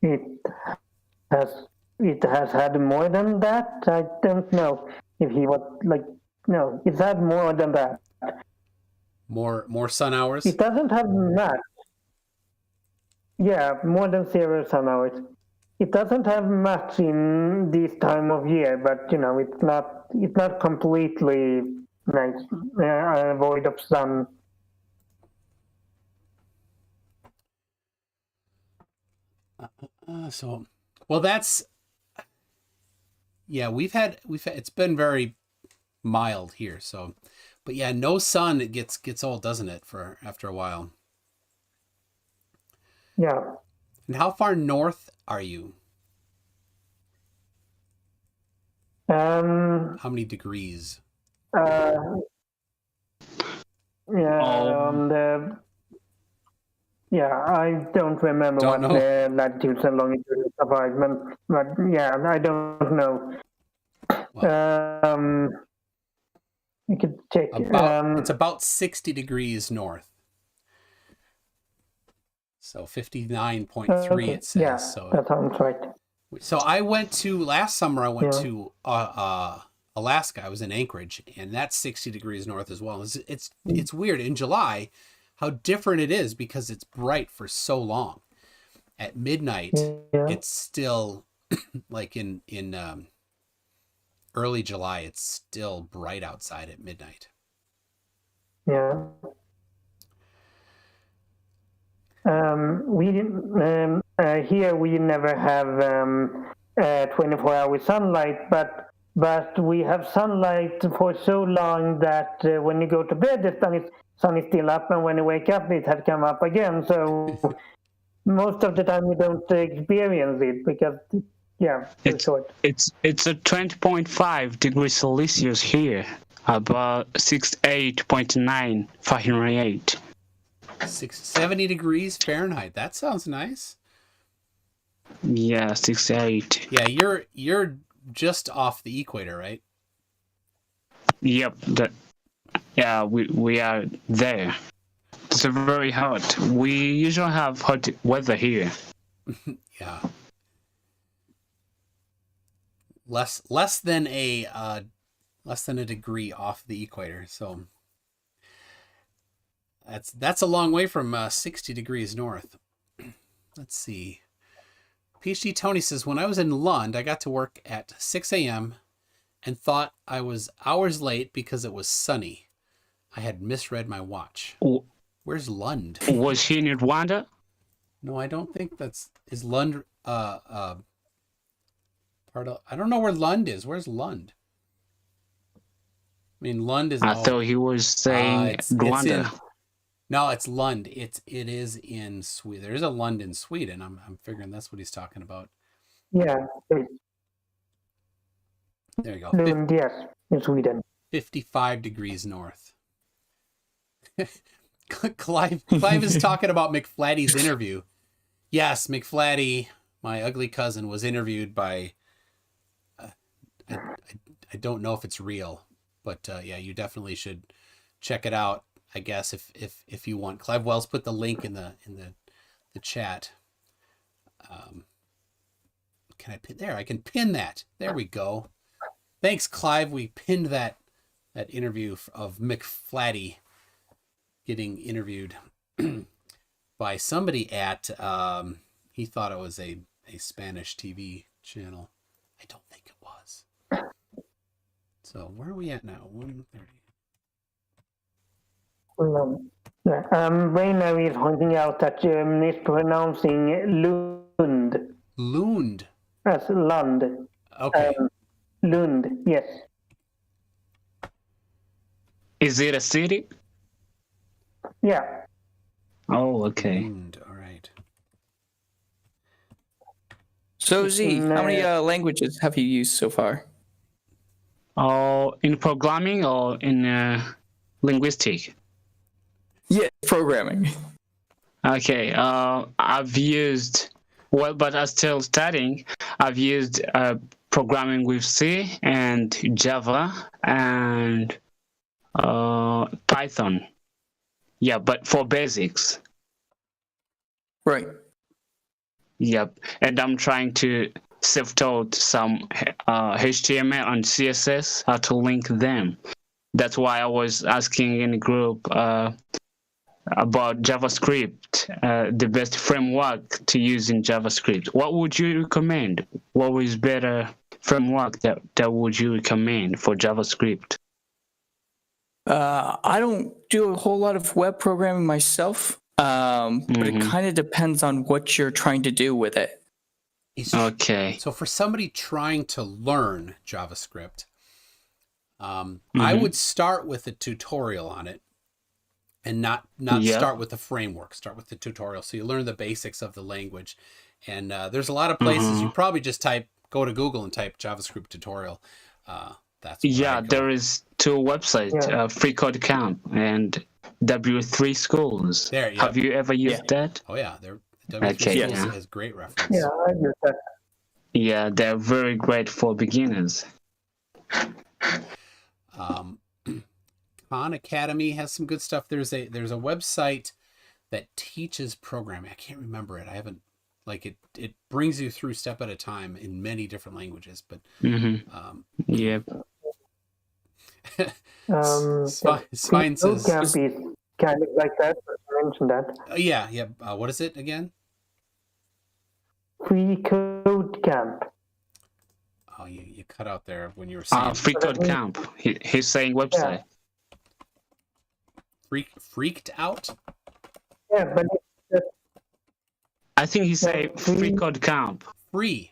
It has had more than that. I don't know if he was like, no, it's had more than that. More sun hours? It doesn't have much. Yeah, more than 0 sun hours. It doesn't have much in this time of year, but it's not completely nice, void of sun. That's we've had it's been very mild here. So, but yeah, no sun. It gets old, doesn't it? For after a while. Yeah. And how far north are you? How many degrees? I don't remember what the latitudes and longitudes are, but I don't know. Well, you could check. It's about 60 degrees north. So 59.3 it says. Yeah, so that sounds right. So last summer I went to Alaska. I was in Anchorage, and that's 60 degrees north as well. It's weird in July how different it is because it's bright for so long. At midnight, Yeah. it's still like in early July, it's still bright outside at midnight. Yeah. We didn't, here we never have 24-hour sunlight, but we have sunlight for so long that when you go to bed, the sun is still up, and when you wake up, it has come up again. So most of the time, you don't experience it because, yeah, it's short. It's a 20.5 degrees Celsius here, about 68.9 Fahrenheit. 70 degrees Fahrenheit. That sounds nice. Yeah, 68. Yeah, you're just off the equator, right? Yep. Yeah, we are there. It's very hot. We usually have hot weather here. Yeah. Less than a degree off the equator. So that's a long way from 60 degrees north. Let's see. PhD Tony says, when I was in Lund, I got to work at 6 a.m. and thought I was hours late because it was sunny. I had misread my watch. Where's Lund? Was he in Rwanda? No, I don't think is Lund part of, I don't know where Lund is. Where's Lund? I mean, Lund is. I thought he was saying Rwanda. No, it's Lund. It is in Sweden. There is a Lund in Sweden. I'm figuring that's what he's talking about. Yeah. There you go. Lund, yes, in Sweden. 55 degrees north. Clive is talking about McFlatty's interview. Yes, McFlatty, my ugly cousin, was interviewed by. I don't know if it's real, but yeah, you definitely should check it out. I guess if you want. Clive Wells put the link in the chat. Can I pin there? I can pin that. There we go. Thanks, Clive. We pinned that interview of McFlatty getting interviewed by somebody at he thought it was a Spanish TV channel. I don't think it was. So where are we at now? 1:30. Rainer is pointing out that German is pronouncing Lund. Lund. As Lund. Okay. Lund, yes. Is it a city? Yeah. Oh, okay. Lund. All right. So Z, how many languages have you used so far? In programming or in linguistic? Yeah, programming. Okay. I've used but I'm still studying. I've used programming with C and Java and Python. Yeah, but for basics. Right. Yep. And I'm trying to self-taught some HTML and CSS, how to link them. That's why I was asking in the group about JavaScript, the best framework to use in JavaScript. What would you recommend? What was better framework that would you recommend for JavaScript? I don't do a whole lot of web programming myself, but it kind of depends on what you're trying to do with it. Okay. So for somebody trying to learn JavaScript, I would start with a tutorial on it and not start with the framework. Start with the tutorial. So you learn the basics of the language. And there's a lot of places you probably just go to Google and type JavaScript tutorial. That's there is 2 websites, Free Code Camp and W3 Schools. There, yep. Have you ever used that? Oh yeah, W3 Schools has great reference. Yeah, I use that. Yeah, they're very great for beginners. Khan Academy has some good stuff. There's a website that teaches programming. I can't remember it. I haven't it brings you through step at a time in many different languages. But Svein says Camp is kind of like that. I mentioned that. yeah. What is it again? Free Code Camp. Oh, you cut out there when you were saying Free Code Camp. He's saying website. freaked out. Yeah, but I think he said Free Code Camp. Free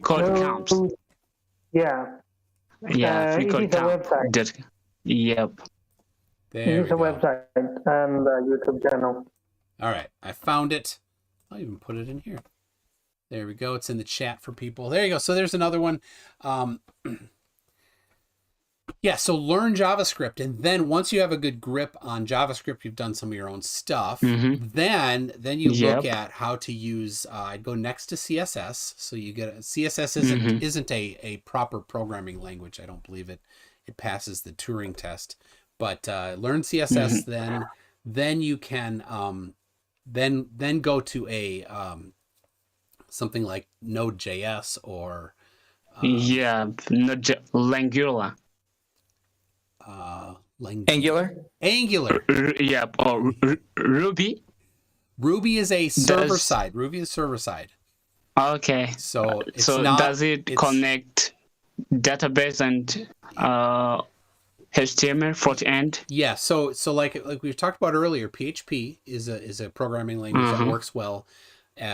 Code Camps. Yeah. Yeah, Free it Code is a Camp. website. Yep. There It we is a go. website and a YouTube channel. All right, I found it. I'll even put it in here. There we go. It's in the chat for people. There you go. So there's another one. Yeah, so learn JavaScript. And then once you have a good grip on JavaScript, you've done some of your own stuff. Then you look at how to use, I'd go next to CSS. So you get CSS isn't a proper programming language. I don't believe it passes the Turing test. But learn CSS, then you can then go to a something like Node.js or Angular. Angular? Angular. Yep. Or Ruby. Ruby is a server side. Ruby is server side. Okay. So it's does it connect database and HTML front end? Yeah. So like we talked about earlier, PHP is a programming language that works well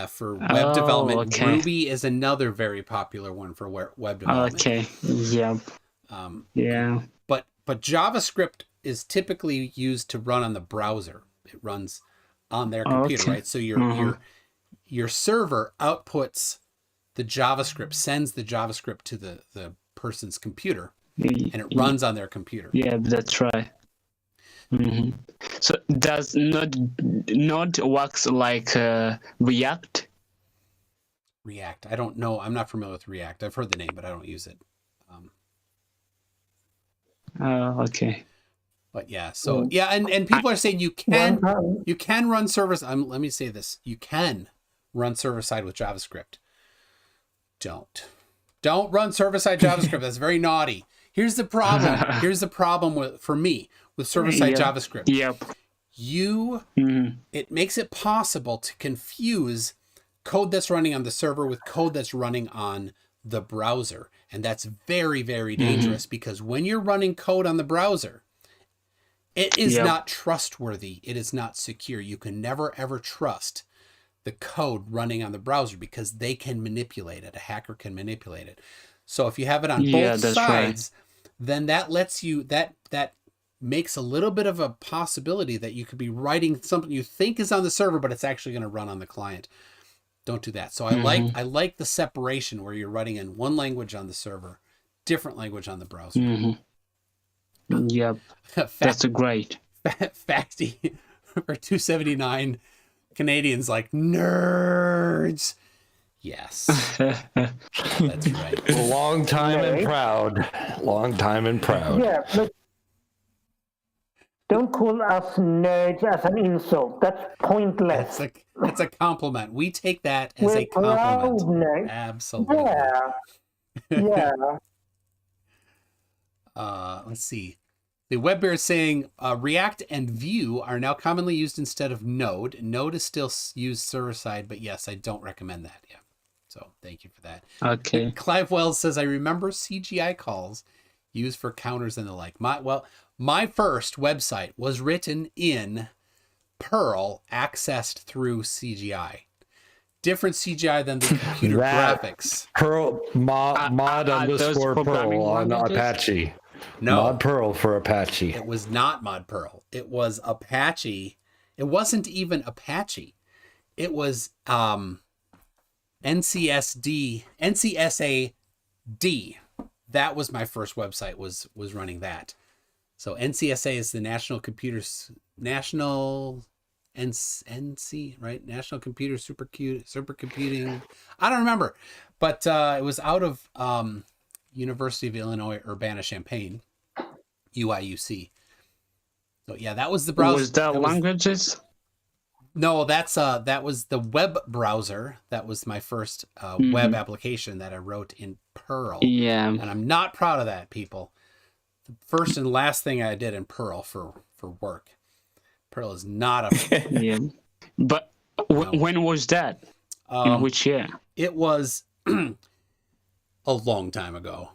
for web development. Okay. Ruby is another very popular one for web development. Okay. Yep. Yeah. But JavaScript is typically used to run on the browser. It runs on their computer, right? So your server outputs the JavaScript, sends the JavaScript to the person's computer, and it runs on their computer. Yeah, that's right. So does Node works like React? React. I don't know. I'm not familiar with React. I've heard the name, but I don't use it. Okay. But yeah, so yeah, and people are saying you can run servers. Let me say this: you can run server side with JavaScript. Don't run server side JavaScript. That's very naughty. Here's the problem. Here's the problem for me with server side JavaScript. Yep. It makes it possible to confuse code that's running on the server with code that's running on the browser. And that's very, very dangerous because when you're running code on the browser, it is not trustworthy. It is not secure. You can never, ever trust the code running on the browser because they can manipulate it. A hacker can manipulate it. So if you have it on both sides, then that lets you, that makes a little bit of a possibility that you could be writing something you think is on the server, but it's actually going to run on the client. Don't do that. So I like the separation where you're writing in one language on the server, different language on the browser. Yep. That's great. Facty for 279 Canadians like nerds. Yes. That's right. Long time and proud. Long time and proud. Yeah, but don't call us nerds as an insult. That's pointless. That's a compliment. We take that as a compliment. Nerds. Absolutely. Yeah. Let's see. The web bear is saying React and Vue are now commonly used instead of Node. Node is still used server side, but yes, I don't recommend that. Yeah. So thank you for that. Okay. Clive Wells says, I remember CGI calls used for counters and the like. My first website was written in Perl, accessed through CGI. Different CGI than the computer graphics. Perl mod underscore Perl on Apache. No. Mod Perl for Apache. It was not Mod Perl. It was Apache. It wasn't even Apache. It was NCSA-D. That was my first website, was running that. So NCSA is the National Computer Supercomputing. I don't remember, but it was out of University of Illinois Urbana-Champaign, UIUC. So yeah, that was the browser. Was that languages? No, that was the web browser. That was my first web application that I wrote in Perl. Yeah. And I'm not proud of that, people. The first and last thing I did in Perl for work. Perl is not a Yeah. But No. When was that? In which year? It was a long time ago.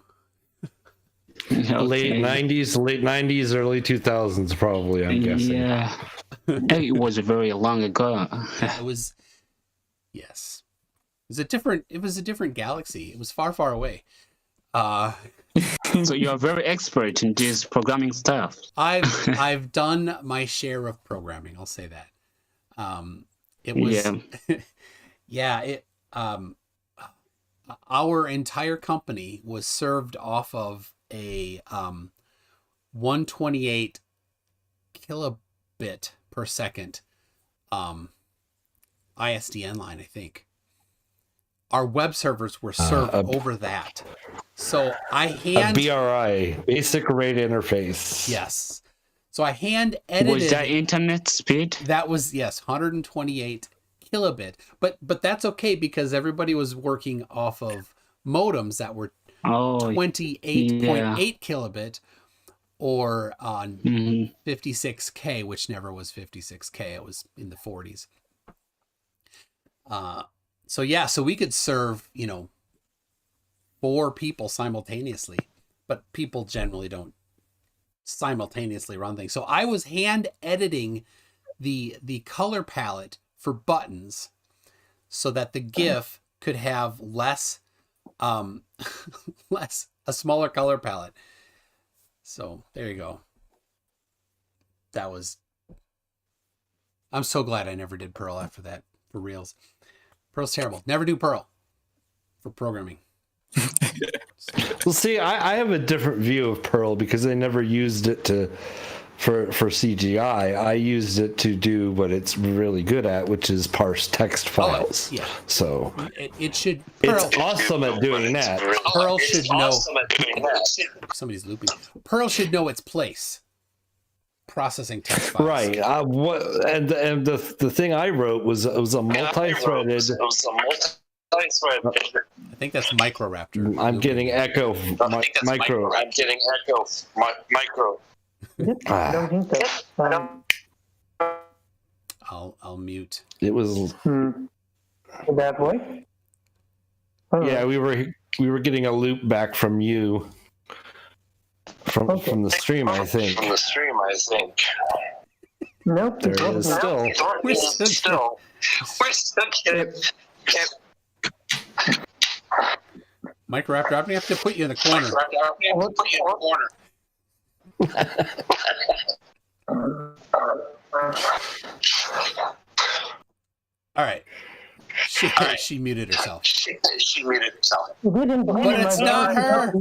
Late 90s, early 2000s, probably, I'm guessing. Yeah. It was very long ago. It was, yes. It was a different galaxy. It was far, far away. So you're very expert in this programming stuff. I've done my share of programming, I'll say that. It was our entire company was served off of a 128 kilobit per second ISDN line, I think. Our web servers were served over that. So I a BRI, basic rate interface. Yes. So I hand edited. Was that internet speed? That was, yes, 128 kilobit. But that's okay because everybody was working off of modems that were 28.8 kilobit or on 56K, which never was 56K. It was in the 40s. So we could serve, 4 people simultaneously, but people generally don't simultaneously run things. So I was hand editing the color palette for buttons so that the GIF could have a smaller color palette. So there you go. I'm so glad I never did Perl after that, for reals. Perl's terrible. Never do Perl for programming. Well, see, I have a different view of Perl because I never used it for CGI. I used it to do what it's really good at, which is parse text files. Yeah. So it should. Perl, it's awesome at doing that. Perl should know. Somebody's looping. Perl should know its place. Processing text files. Right. The thing I wrote was a multi-threaded. I think that's Microraptor. I'm getting echo. Micro. I'm getting echo. Micro. I don't think so. I'll mute. It was. That way. Yeah, we were getting a loop back from you. From the stream, I think. Nope. There it is. We're still kidding. Microraptor, I'm gonna have to put you in the corner. All right. She muted herself. But it's not her.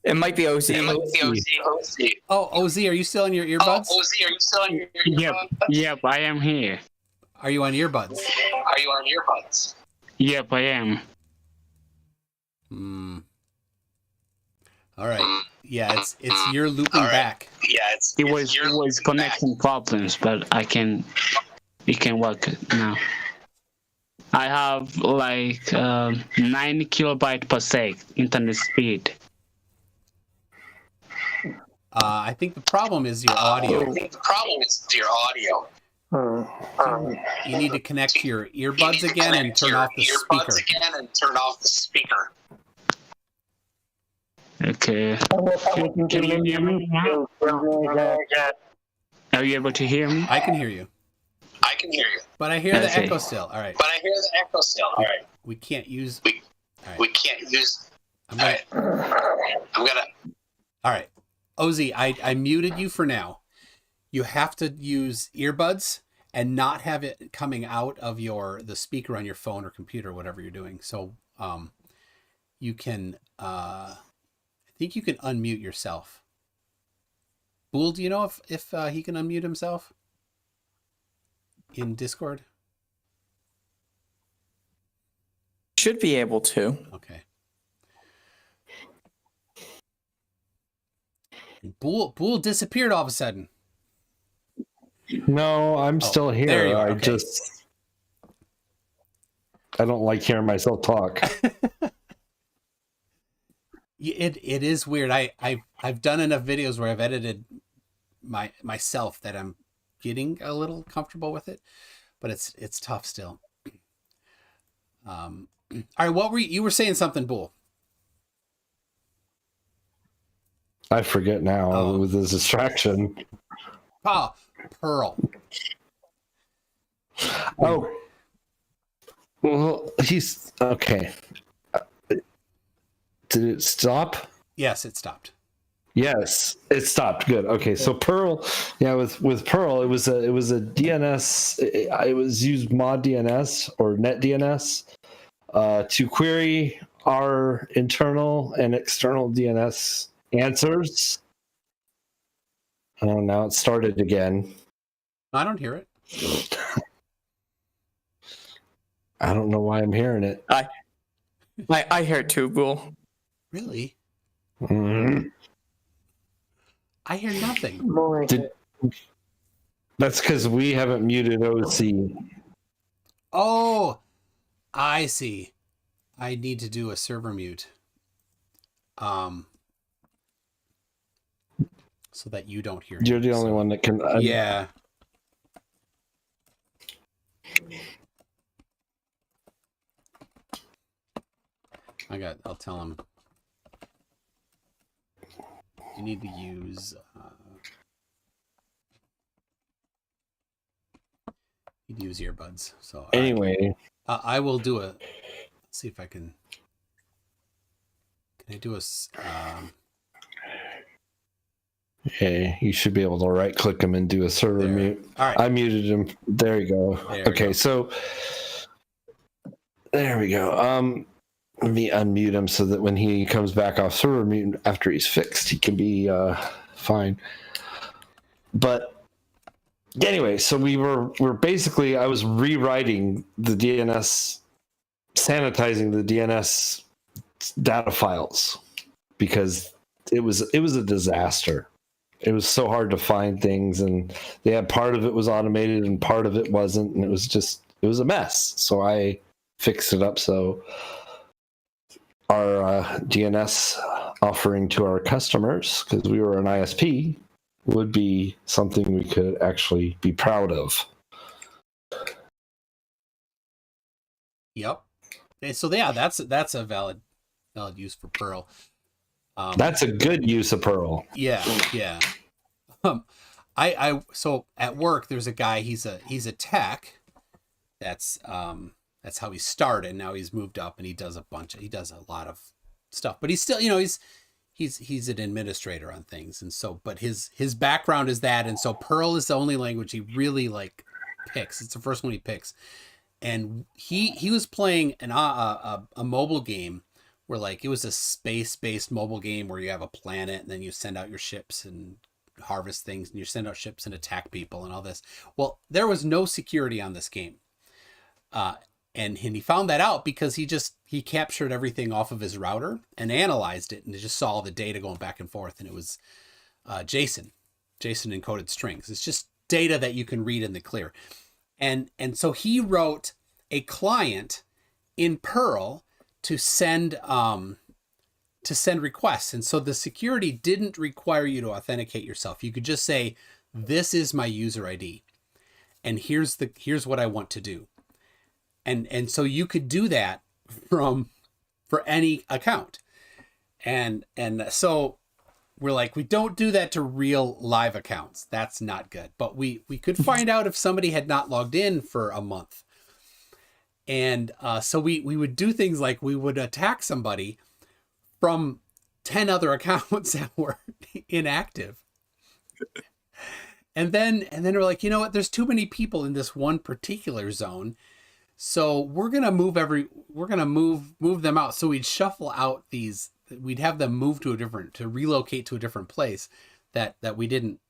It might be Osee. Oh, Osee, are you still on your earbuds? Yep, I am here. Are you on earbuds? Yep, I am. All right. Yeah, it's you're looping back. It was connection problems, but it can work now. I have like 9 kilobyte per sec internet speed. I think the problem is your audio. You need to connect to your earbuds again and turn off the speaker. Okay. Can you hear me now? Are you able to hear me? I can hear you. But I hear the echo still. All right. We can't use. I'm gonna. All right. Osee, I muted you for now. You have to use earbuds and not have it coming out of the speaker on your phone or computer, whatever you're doing. So you can, I think you can unmute yourself. Bool, do you know if he can unmute himself in Discord? Should be able to. Okay. Bool disappeared all of a sudden. No, I'm still here. There you are. Okay. I don't like hearing myself talk. It is weird. I've done enough videos where I've edited myself that I'm getting a little comfortable with it. but it's tough still. All right, what were you were saying something, Bull? I forget now with this distraction. Oh, Pearl. Oh, well, he's okay. Did it stop? Yes, it stopped. Yes, it stopped. Good. Okay, so Pearl, yeah, with Pearl, it was a DNS. It was used mod DNS or net DNS to query our internal and external DNS answers. Oh, now it started again. I don't hear it. I don't know why I'm hearing it. I hear it too, Bull. Really? Mm-hmm. I hear nothing. That's because we haven't muted Osee. Oh, I see. I need to do a server mute. So that you don't hear. You're the only one that can. Yeah. I'll tell him. You need to use. You use earbuds. So anyway, I will do a. Let's see if I can. Can I do a? Okay, you should be able to right click him and do a server mute. All right. I muted him. There you go. Okay, so there we go. Let me unmute him so that when he comes back off server mute after he's fixed, he can be fine. But anyway, so we're basically, I was rewriting the DNS, sanitizing the DNS data files because it was a disaster. It was so hard to find things, and they had part of it was automated and part of it wasn't, and it was a mess. So I fixed it up so our DNS offering to our customers, because we were an ISP, would be something we could actually be proud of. Yep. Okay, so yeah, that's a valid use for Pearl. That's a good use of Pearl. Yeah. I so at work there's a guy. He's a tech. That's how he started. Now he's moved up and he does a lot of stuff. But he's still, he's an administrator on things, and so. But his background is that, and so Pearl is the only language he really picks. It's the first one he picks, and he was playing a mobile game where it was a space-based mobile game where you have a planet and then you send out your ships and harvest things, and you send out ships and attack people and all this. Well, there was no security on this game. And he found that out because he captured everything off of his router and analyzed it, and just saw all the data going back and forth. And it was JSON encoded strings. It's just data that you can read in the clear. And so he wrote a client in Pearl to send requests. And so the security didn't require you to authenticate yourself. You could just say, this is my user ID, and here's what I want to do. And so you could do that for any account. And so we're we don't do that to real live accounts. That's not good. But we could find out if somebody had not logged in for a month. And so we would do things like we would attack somebody from 10 other accounts that were inactive. And then we're like, you know what? There's too many people in this one particular zone. So we're going to move them out. So we'd shuffle out we'd have them move to relocate to a different place that we didn't,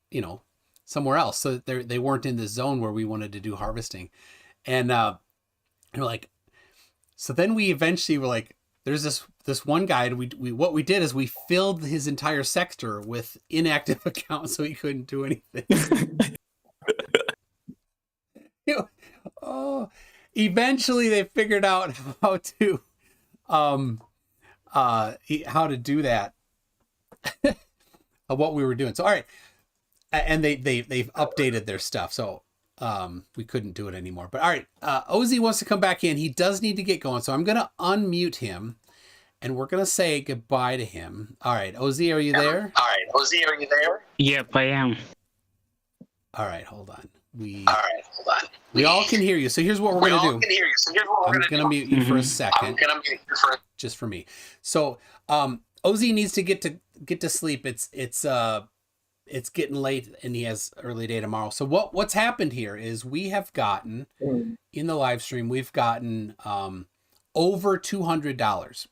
somewhere else. So that they weren't in the zone where we wanted to do harvesting. And we're like, so then we eventually were like, there's this one guy, and we what we did is we filled his entire sector with inactive accounts so he couldn't do anything. Eventually they figured out how to do that. What we were doing. So all right. And they've updated their stuff. So we couldn't do it anymore. But all right, Osee wants to come back in. He does need to get going, so I'm gonna unmute him, and we're gonna say goodbye to him. All right, Osee, are you there? All right, Osee, are you there? Yep, I am. All right, hold on. All right, hold on. We all can hear you. So here's what we're gonna do. Can hear you. So here's what we're I'm gonna mute you for a second. I'm gonna mute you for just for me. So Osee needs to get to sleep. It's getting late and he has early day tomorrow. So what's happened here is we have gotten in the live stream, we've gotten over $200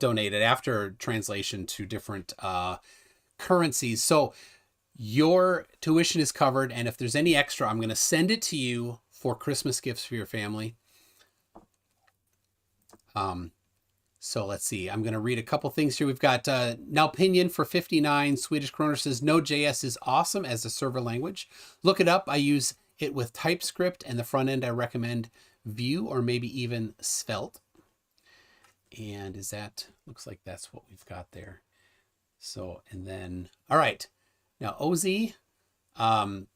donated after translation to different currencies. So your tuition is covered, and if there's any extra, I'm going to send it to you for Christmas gifts for your family. So let's see. I'm going to read a couple things here. We've got Nalpinion for 59 Swedish kroner says Node.js is awesome as a server language. Look it up. I use it with TypeScript, and the front end I recommend Vue or maybe even Svelte. And looks like that's what we've got there. So, and then, all right. Now, Osee, why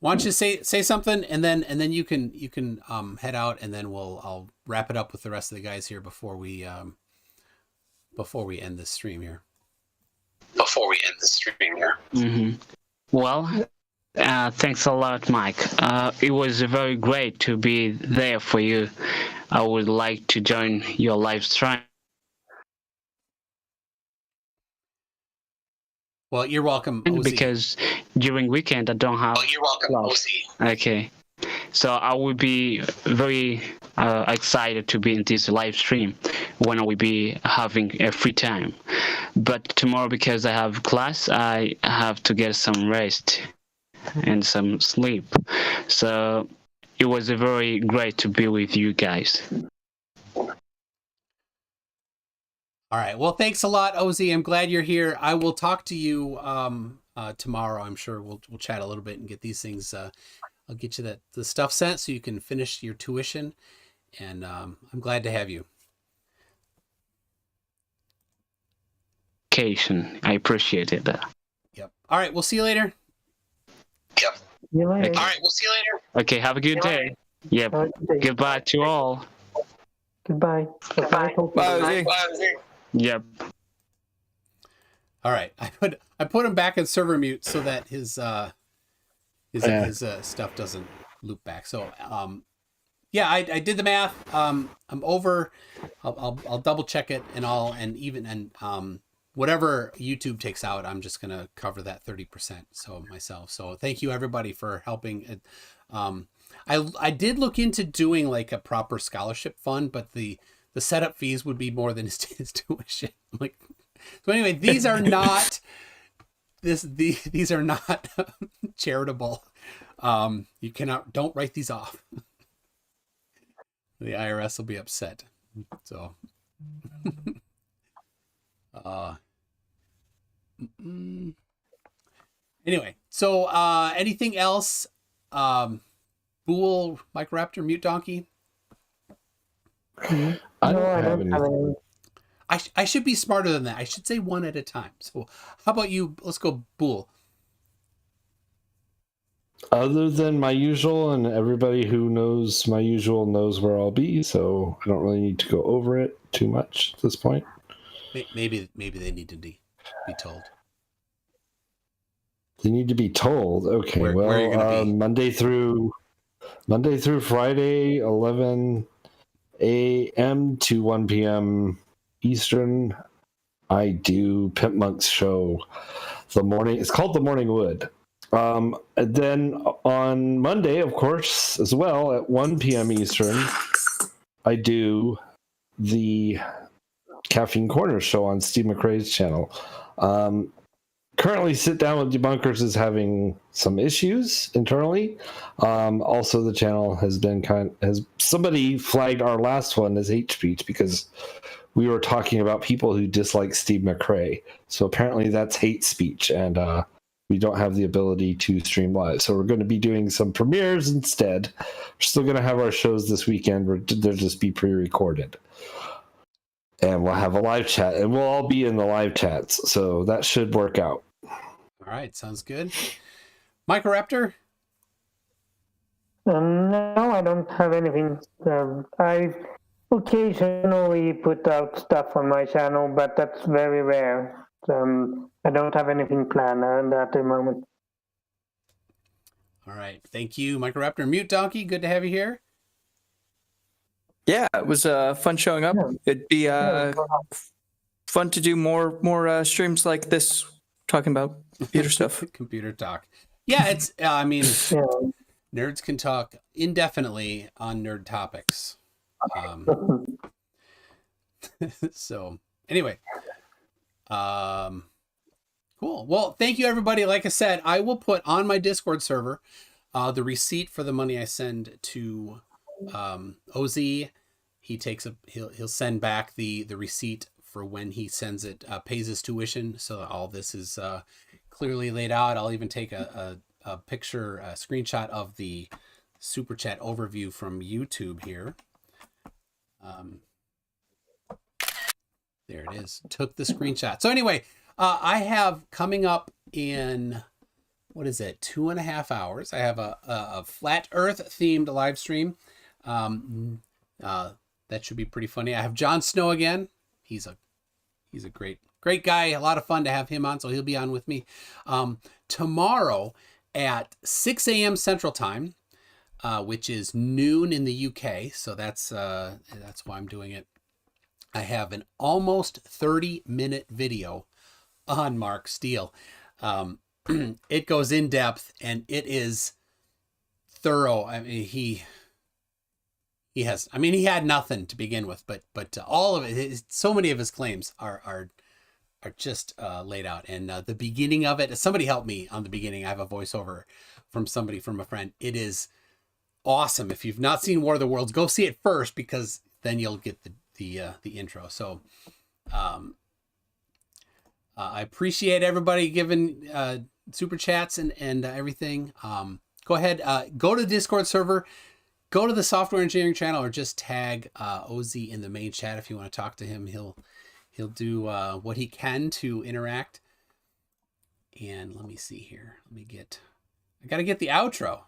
don't you say something, and then you can head out, and then I'll wrap it up with the rest of the guys here before we end this stream here. Mm-hmm. Well, thanks a lot, Mike. It was very great to be there for you. I would like to join your live stream. Well, you're welcome, Osee. Because during weekend I don't have. Oh, you're welcome, Osee. Okay, so I will be very excited to be in this live stream when I will be having a free time. But tomorrow, because I have class, I have to get some rest and some sleep. So it was very great to be with you guys. All right. Well, thanks a lot, Osee. I'm glad you're here. I will talk to you tomorrow. I'm sure we'll chat a little bit and get these things. I'll get you the stuff sent so you can finish your tuition. And I'm glad to have you. I appreciate it. Yep. All right. We'll see you later. Yep. See you later. Okay. All right, we'll see you later. Okay, have a good day. Yep. Have a good day. Goodbye to all. Goodbye. Bye, Osee. Yep. All right. I put him back in server mute so that his stuff doesn't loop back. So yeah, I did the math. I'm over. I'll double check it and whatever YouTube takes out, I'm just gonna cover that 30% myself. So thank you everybody for helping. I did look into doing like a proper scholarship fund, but the setup fees would be more than his tuition. Like, so anyway, these are not these are not charitable. Don't write these off. The IRS will be upset. So anyway, so anything else? Bool, Mike Raptor, Mute Donkey. I don't have anything. I should be smarter than that. I should say one at a time. So how about you? Let's go, Bool. Other than my usual, and everybody who knows my usual knows where I'll be, so I don't really need to go over it too much at this point. Maybe they need to be told. They need to be told. Okay, where are you gonna be? Monday through Friday, 11 a.m. to 1 p.m. Eastern. I do Pimp Monk's show. It's called The Morning Wood. And then on Monday, of course, as well, at 1 p.m. Eastern, I do the Caffeine Corner show on Steve McRae's channel. Currently, Sit Down with Debunkers is having some issues internally. Also, the channel has somebody flagged our last one as hate speech because we were talking about people who dislike Steve McRae. So apparently that's hate speech, and we don't have the ability to stream live. So we're going to be doing some premieres instead. We're still going to have our shows this weekend. They'll just be pre-recorded. And we'll have a live chat, and we'll all be in the live chats. So that should work out. All right, sounds good. Microraptor? No, I don't have anything. I occasionally put out stuff on my channel, but that's very rare. I don't have anything planned at the moment. All right. Thank you, Microraptor. Mute Donkey, good to have you here. Yeah, it was fun showing up. Yeah. It'd be fun to do more streams like this, talking about computer stuff. Computer talk. Yeah, it's, I mean, Yeah. nerds can talk indefinitely on nerd topics. So anyway, cool. Well, thank you everybody. Like I said, I will put on my Discord server the receipt for the money I send to Osee. He takes he'll send back the receipt for when he sends it, pays his tuition. So all this is clearly laid out. I'll even take a picture, a screenshot of the super chat overview from YouTube here. There it is. Took the screenshot. So anyway, I have coming up in, what is it, 2.5 hours. I have a flat Earth themed live stream. That should be pretty funny. I have Jon Snow again. He's a great guy. A lot of fun to have him on. So he'll be on with me tomorrow at 6 a.m. Central Time, which is noon in the UK. So that's why I'm doing it. I have an almost 30-minute video on Mark Steele. It goes in depth and it is thorough. I mean, he had nothing to begin with, but all of it, so many of his claims are just laid out. And the beginning of it, somebody helped me on the beginning. I have a voiceover from a friend. It is awesome. If you've not seen War of the Worlds, go see it first, because then you'll get the intro. So I appreciate everybody giving super chats and everything. Go ahead, go to the Discord server, go to the software engineering channel, or just tag Osee in the main chat if you want to talk to him. He'll do what he can to interact. And let me see here. I got to get the outro.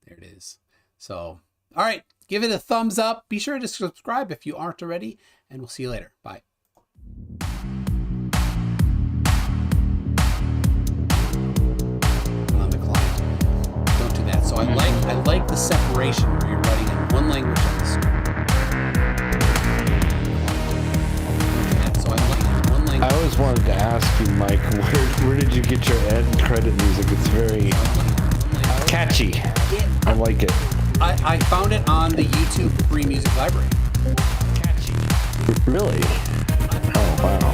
There it is. So, all right, give it a thumbs up. Be sure to subscribe if you aren't already, and we'll see you later. Bye. On the client. Don't do that. So I like the separation where you're writing in one language on the screen. So I like one language. I always wanted to ask you, Mike, where did you get your end credit music? It's very catchy. I like it. I found it on the YouTube free music library. Really? Oh, wow.